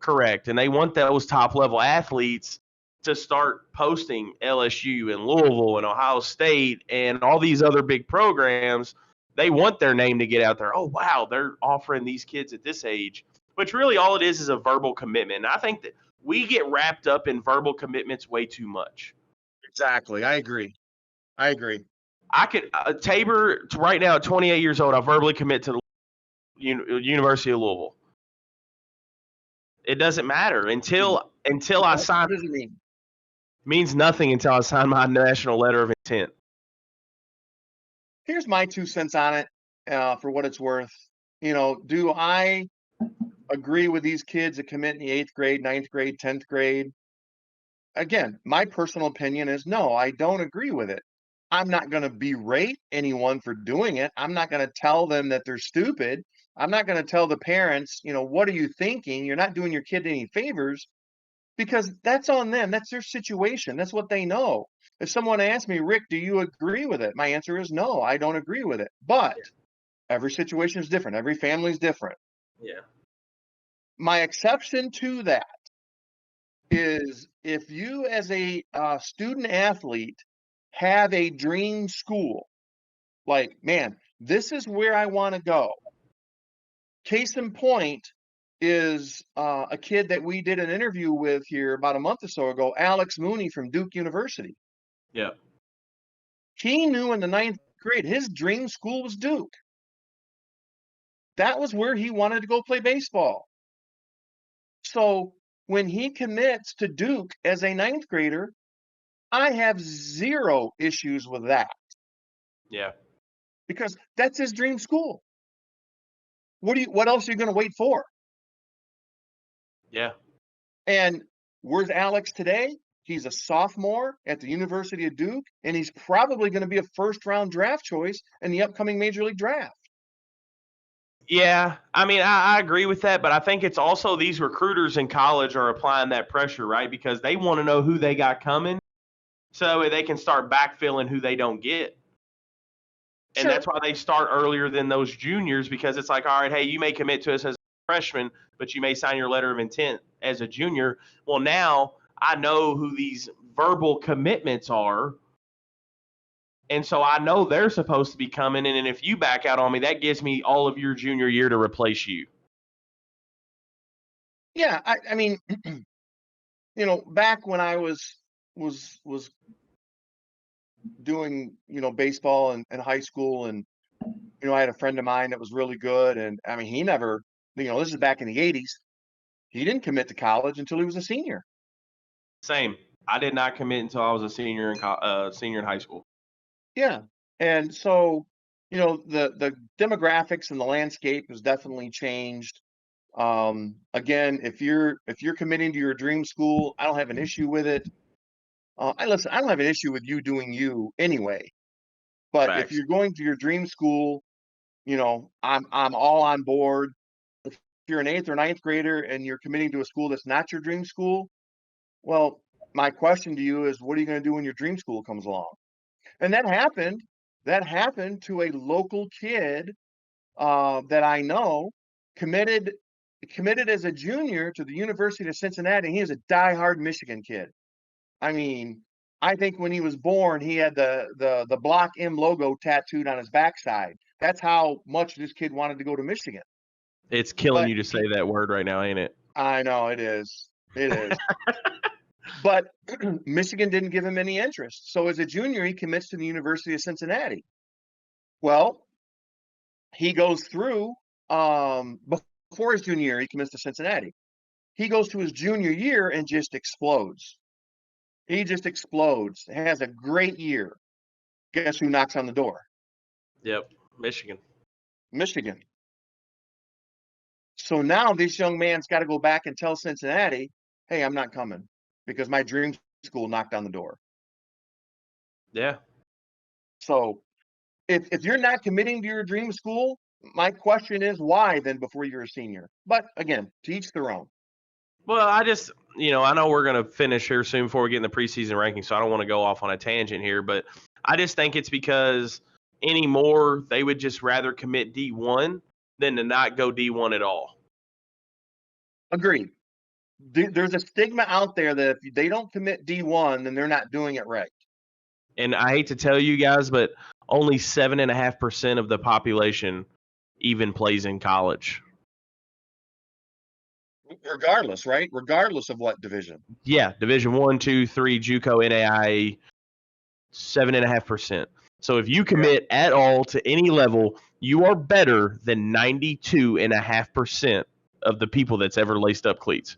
correct, and they want those top level athletes to start posting LSU and Louisville and Ohio State and all these other big programs. They want their name to get out there. Oh wow, they're offering these kids at this age. Which really all it is a verbal commitment. And I think that we get wrapped up in verbal commitments way too much. Exactly. I agree. I agree. I could Tabor right now at 28 years old. I verbally commit to the University of Louisville. It doesn't matter until I sign. What does it mean? Means nothing until I sign my national letter of intent. Here's my 2 cents on it, for what it's worth. Do I agree with these kids that commit in the 8th grade, 9th grade, 10th grade? Again, my personal opinion is no, I don't agree with it. I'm not going to berate anyone for doing it. I'm not going to tell them that they're stupid. I'm not going to tell the parents, what are you thinking? You're not doing your kid any favors, because that's on them. That's their situation. That's what they know. If someone asks me, Rick, do you agree with it? My answer is no, I don't agree with it. But every situation is different. Every family is different. Yeah. My exception to that is if you, as a student athlete, have a dream school, like, man, this is where I want to go. Case in point is a kid that we did an interview with here about a month or so ago, Alex Mooney from Duke University. Yeah. He knew in the 9th grade his dream school was Duke. That was where he wanted to go play baseball. So when he commits to Duke as a 9th grader, I have zero issues with that, Yeah. because that's his dream school. What else are you going to wait for? Yeah. And where's Alex today? He's a sophomore at the University of Duke, and he's probably going to be a first-round draft choice in the upcoming Major League Draft. Yeah. I mean, I agree with that, but I think it's also these recruiters in college are applying that pressure, right? Because they want to know who they got coming so they can start backfilling who they don't get. And Sure. that's why they start earlier than those juniors, because it's like, all right, hey, you may commit to us as a freshman, but you may sign your letter of intent as a junior. Well, now I know who these verbal commitments are. And so I know they're supposed to be coming in. And if you back out on me, that gives me all of your junior year to replace you. Yeah, I mean, back when I was doing, baseball in high school, and I had a friend of mine that was really good, and I mean, he never, this is back in the 80s. He didn't commit to college until he was a senior. Same. I did not commit until I was a senior in high school. Yeah. And so, the demographics and the landscape has definitely changed. Again, if you're committing to your dream school, I don't have an issue with it. I don't have an issue with you doing you anyway. But if Facts. you're going to your dream school, I'm all on board. If you're an 8th or 9th grader and you're committing to a school that's not your dream school, well, my question to you is, what are you going to do when your dream school comes along? And that happened. That happened to a local kid that I know, committed as a junior to the University of Cincinnati. He is a diehard Michigan kid. I mean, I think when he was born, he had the Block M logo tattooed on his backside. That's how much this kid wanted to go to Michigan. It's killing But you to say that word right now, ain't it? I know it is. It is. But Michigan didn't give him any interest. So as a junior, he commits to the University of Cincinnati. Well, he goes through before his junior year, he commits to Cincinnati. He goes to his junior year and just explodes. He just explodes. Has a great year. Guess who knocks on the door? Yep, Michigan. Michigan. So now this young man's got to go back and tell Cincinnati, hey, I'm not coming because my dream school knocked on the door. Yeah. So if you're not committing to your dream school, my question is why then before you're a senior? But again, to each their own. Well, I just, I know we're going to finish here soon before we get in the preseason rankings, so I don't want to go off on a tangent here, but I just think it's because anymore they would just rather commit D1 than to not go D1 at all. Agreed. There's a stigma out there that if they don't commit D1, then they're not doing it right. And I hate to tell you guys, but only 7.5% of the population even plays in college. Regardless, right? Regardless of what division. Yeah, Division 1, 2, 3, JUCO, NAIA, 7.5%. So if you commit at all to any level, you are better than 92.5% of the people that's ever laced up cleats.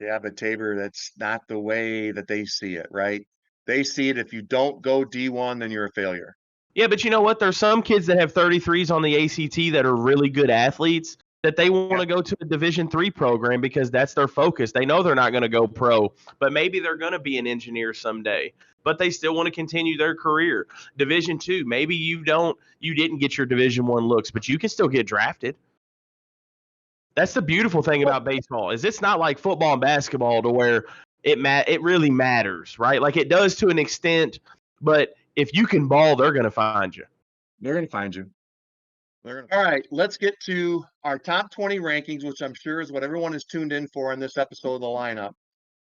Yeah, but Tabor, that's not the way that they see it, right? They see it if you don't go D1, then you're a failure. Yeah, but you know what? There's some kids that have 33s on the ACT that are really good athletes that they want to go to a Division III program because that's their focus. They know they're not going to go pro, but maybe they're going to be an engineer someday. But they still want to continue their career. Division II, maybe you didn't get your Division I looks, but you can still get drafted. That's the beautiful thing about baseball is it's not like football and basketball to where it really matters, right? Like it does to an extent, but if you can ball, they're going to find you. They're going to find you. All right, let's get to our top 20 rankings, which I'm sure is what everyone is tuned in for in this episode of the lineup.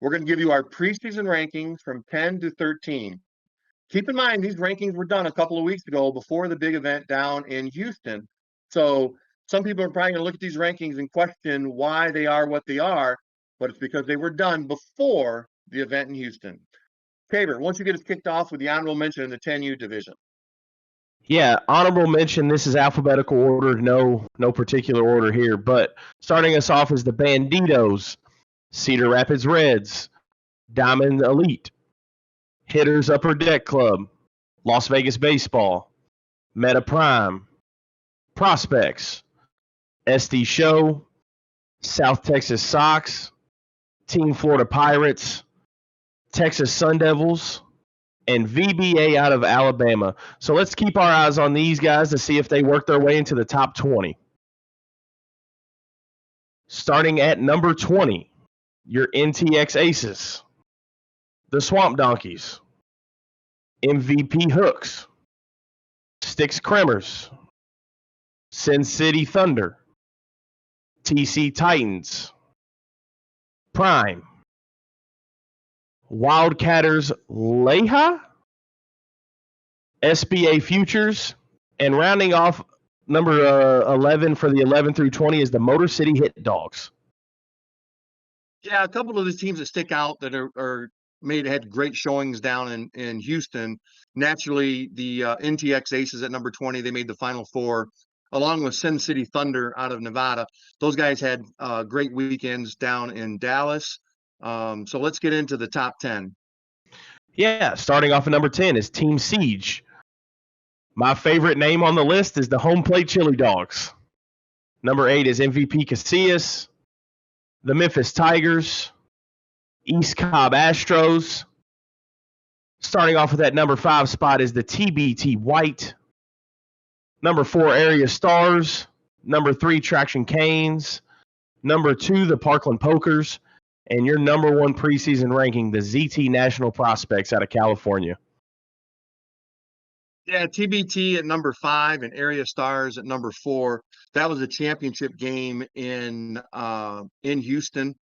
We're going to give you our preseason rankings from 10 to 13. Keep in mind, these rankings were done a couple of weeks ago before the big event down in Houston. So some people are probably going to look at these rankings and question why they are what they are, but it's because they were done before the event in Houston. Tabor, once you get us kicked off with the honorable mention in the 10U division. Yeah, honorable mention. This is alphabetical order, no particular order here. But starting us off is the Banditos, Cedar Rapids Reds, Diamond Elite, Hitters Upper Deck Club, Las Vegas Baseball, Meta Prime, Prospects, SD Show, South Texas Sox, Team Florida Pirates, Texas Sun Devils, and VBA out of Alabama. So let's keep our eyes on these guys to see if they work their way into the top 20. Starting at number 20, your NTX Aces, the Swamp Donkeys, MVP Hooks, Styx Kremers, Sin City Thunder, TC Titans, Prime, Wildcatters Leha, SBA Futures, and rounding off number 11 for the 11 through 20 is the Motor City Hit Dogs. Yeah, a couple of the teams that stick out that had great showings down in Houston. Naturally, the NTX Aces at number 20, they made the Final Four, along with Sin City Thunder out of Nevada. Those guys had great weekends down in Dallas. So let's get into the top 10. Yeah, starting off at number 10 is Team Siege. My favorite name on the list is the Home Plate Chili Dogs. Number 8 is MVP Casillas, the Memphis Tigers, East Cobb Astros. Starting off with that number 5 spot is the TBT White. Number 4, Area Stars. Number 3, Traction Canes. Number 2, the Parkland Pokers. And your number 1 preseason ranking, the ZT National Prospects out of California. Yeah, TBT at number 5 and Area Stars at number 4. That was a championship game in Houston.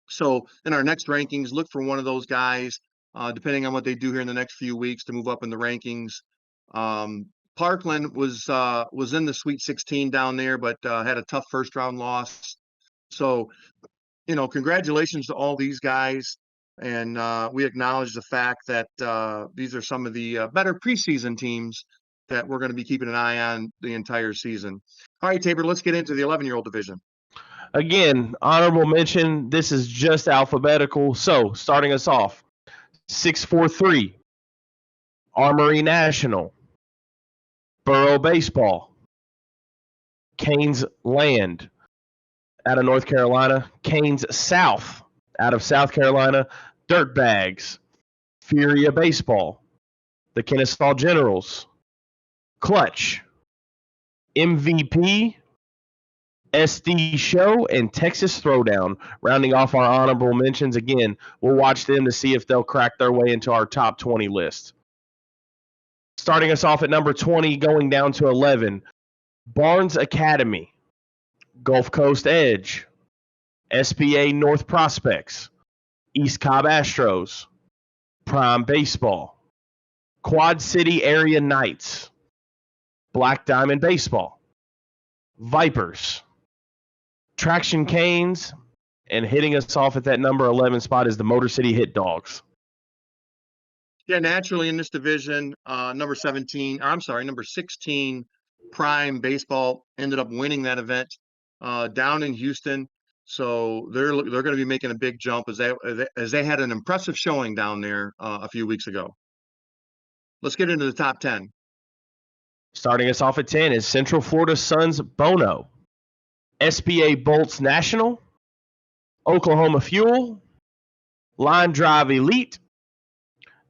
So in our next rankings, look for one of those guys depending on what they do here in the next few weeks to move up in the rankings. Parkland was in the Sweet 16 down there, but had a tough first round loss. So, congratulations to all these guys. And we acknowledge the fact that these are some of the better preseason teams that we're going to be keeping an eye on the entire season. All right, Tabor, let's get into the 11-year-old division. Again, honorable mention. This is just alphabetical. So, starting us off, 643, Armory National, Borough Baseball, Canes Land out of North Carolina, Canes South out of South Carolina, Dirtbags, Furia Baseball, the Kennesaw Generals, Clutch, MVP, SD Show, and Texas Throwdown. Rounding off our honorable mentions, again, we'll watch them to see if they'll crack their way into our top 20 list. Starting us off at number 20, going down to 11, Barnes Academy, Gulf Coast Edge, SBA North Prospects, East Cobb Astros, Prime Baseball, Quad City Area Knights, Black Diamond Baseball, Vipers, Traction Canes, and hitting us off at that number 11 spot is the Motor City Hit Dogs. Yeah, naturally in this division, number 16, Prime Baseball ended up winning that event down in Houston. So they're going to be making a big jump as they had an impressive showing down there a few weeks ago. Let's get into the top 10. Starting us off at 10 is Central Florida Suns Bono, SBA Bolts National, Oklahoma Fuel, Line Drive Elite,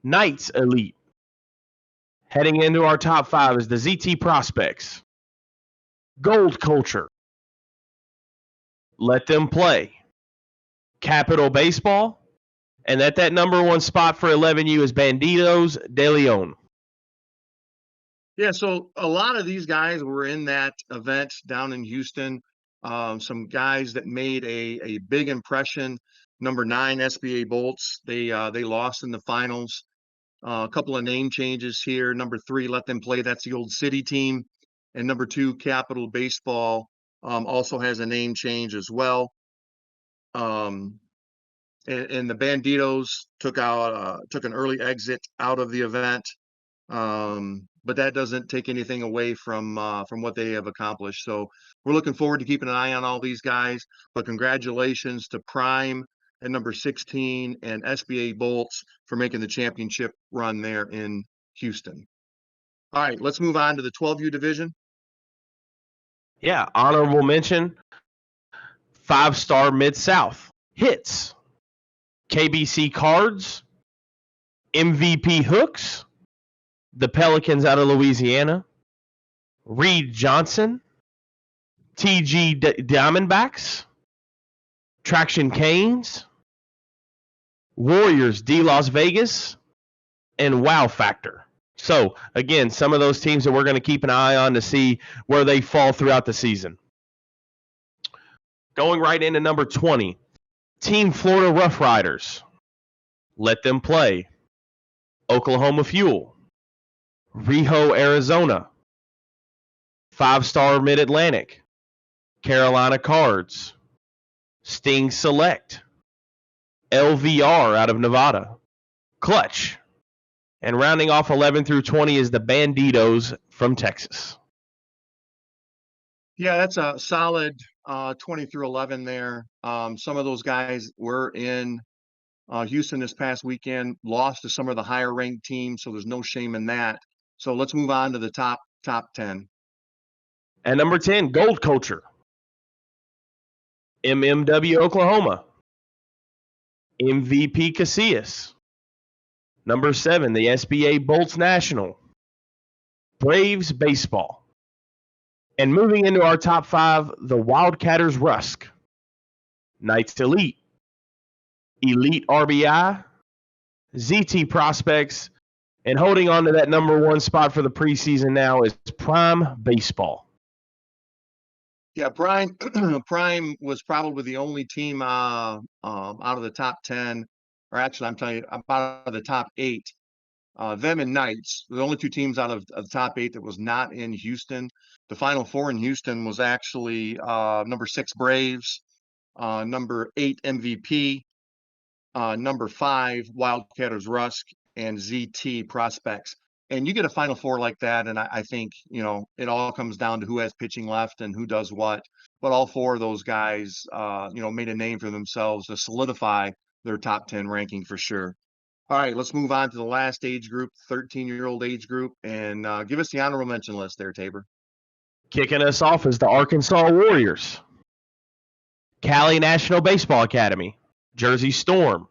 Knights Elite. Heading into our top 5 is the ZT Prospects, Gold Culture, Let Them Play, Capital Baseball, and at that number 1 spot for 11U is Bandidos de Leon. Yeah, so a lot of these guys were in that event down in Houston. Some guys that made a big impression. Number 9, SBA Bolts, they lost in the finals. A couple of name changes here. Number 3, Let Them Play, that's the old City team. And number 2, Capital Baseball, also has a name change as well. And the Bandidos took an early exit out of the event. But that doesn't take anything away from what they have accomplished. So we're looking forward to keeping an eye on all these guys. But congratulations to Prime at number 16 and SBA Bolts for making the championship run there in Houston. All right, let's move on to the 12U division. Yeah, honorable mention, 5-star Mid-South, Hits, KBC Cards, MVP Hooks, the Pelicans out of Louisiana, Reed Johnson, TG Diamondbacks, Traction Canes, Warriors D Las Vegas, and Wow Factor. So, again, some of those teams that we're going to keep an eye on to see where they fall throughout the season. Going right into number 20, Team Florida Rough Riders, Let Them Play, Oklahoma Fuel, Riho, Arizona, 5-star Mid-Atlantic, Carolina Cards, Sting Select, LVR out of Nevada, Clutch, and rounding off 11 through 20 is the Bandidos from Texas. Yeah, that's a solid 20 through 11 there. Some of those guys were in Houston this past weekend, lost to some of the higher ranked teams, so there's no shame in that. So let's move on to the top 10. At number 10, Gold Culture, MMW Oklahoma, MVP Casillas. Number 7, the SBA Bolts National, Braves Baseball. And moving into our top 5, the Wildcatters Rusk, Knights Elite, Elite RBI, ZT Prospects, and holding on to that number 1 spot for the preseason now is Prime Baseball. Yeah, Prime was probably the only team out of the top 10 or actually, I'm telling you, about the top 8. Them and Knights, the only 2 teams out of the top 8 that was not in Houston. The Final Four in Houston was actually number 6 Braves, number 8 MVP, number 5 Wildcatters Rusk, and ZT Prospects. And you get a Final Four like that, and I think, it all comes down to who has pitching left and who does what. But all 4 of those guys, made a name for themselves to solidify their top 10 ranking for sure. All right, let's move on to the last age group, 13-year-old age group, and give us the honorable mention list there, Tabor. Kicking us off is the Arkansas Warriors, Cali National Baseball Academy, Jersey Storm,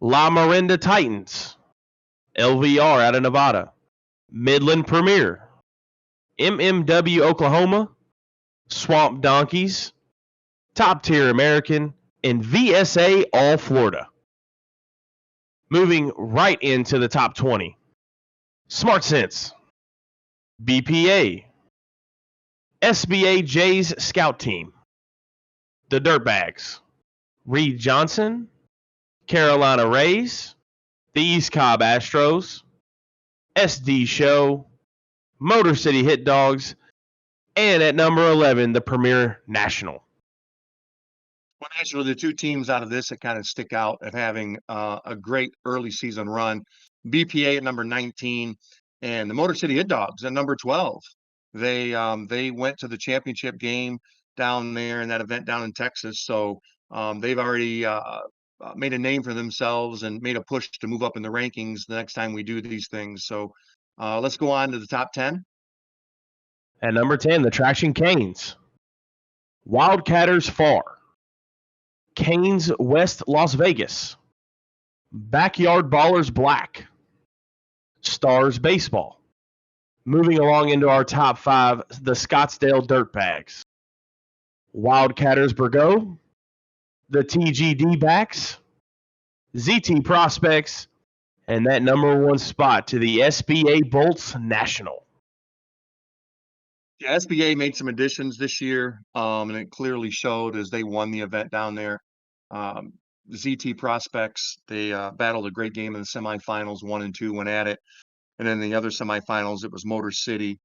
La Miranda Titans, LVR out of Nevada, Midland Premier, MMW Oklahoma, Swamp Donkeys, Top Tier American, and VSA All Florida. Moving right into the top 20. Smart Sense, BPA, SBA Jays Scout Team, the Dirtbags, Reed Johnson, Carolina Rays, the East Cobb Astros, SD Show, Motor City Hit Dogs, and at number 11, the Premier National. Well, actually, the 2 teams out of this that kind of stick out at having a great early season run, BPA at number 19 and the Motor City Hit Dogs at number 12. They went to the championship game down there in that event down in Texas. So they've already made a name for themselves and made a push to move up in the rankings the next time we do these things. So let's go on to the top 10. At number 10, the Traction Canes, Wildcatters Far, Canes West Las Vegas, Backyard Ballers Black, Stars Baseball. Moving along into our top 5, the Scottsdale Dirtbags, Wildcatters Burgo, the TGD Backs, ZT Prospects, and that number 1 spot to the SBA Bolts National. Yeah, SBA made some additions this year, and it clearly showed as they won the event down there. ZT Prospects, they battled a great game in the semifinals. 1 and 2 went at it. And then the other semifinals, it was Motor City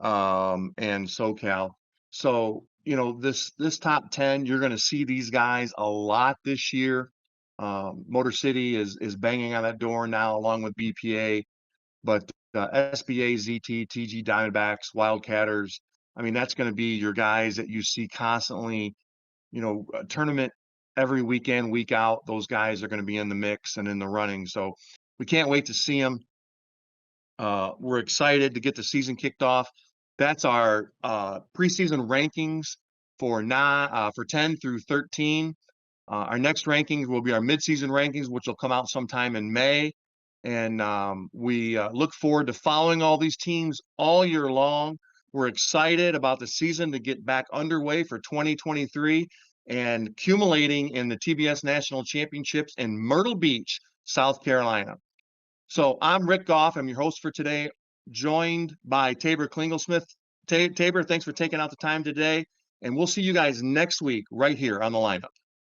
and SoCal. So, this top 10, you're going to see these guys a lot this year. Motor City is banging on that door now, along with BPA. But SBA, ZT, TG Diamondbacks, Wildcatters, that's going to be your guys that you see constantly, a tournament every weekend, week out. Those guys are going to be in the mix and in the running. So we can't wait to see them. We're excited to get the season kicked off. That's our preseason rankings for 10 through 13. Our next rankings will be our midseason rankings, which will come out sometime in May. And we look forward to following all these teams all year long. We're excited about the season to get back underway for 2023 and accumulating in the TBS National Championships in Myrtle Beach, South Carolina. So I'm Rick Goff. I'm your host for today, joined by Tabor Klingelsmith. Tabor, thanks for taking out the time today. And we'll see you guys next week right here on the lineup.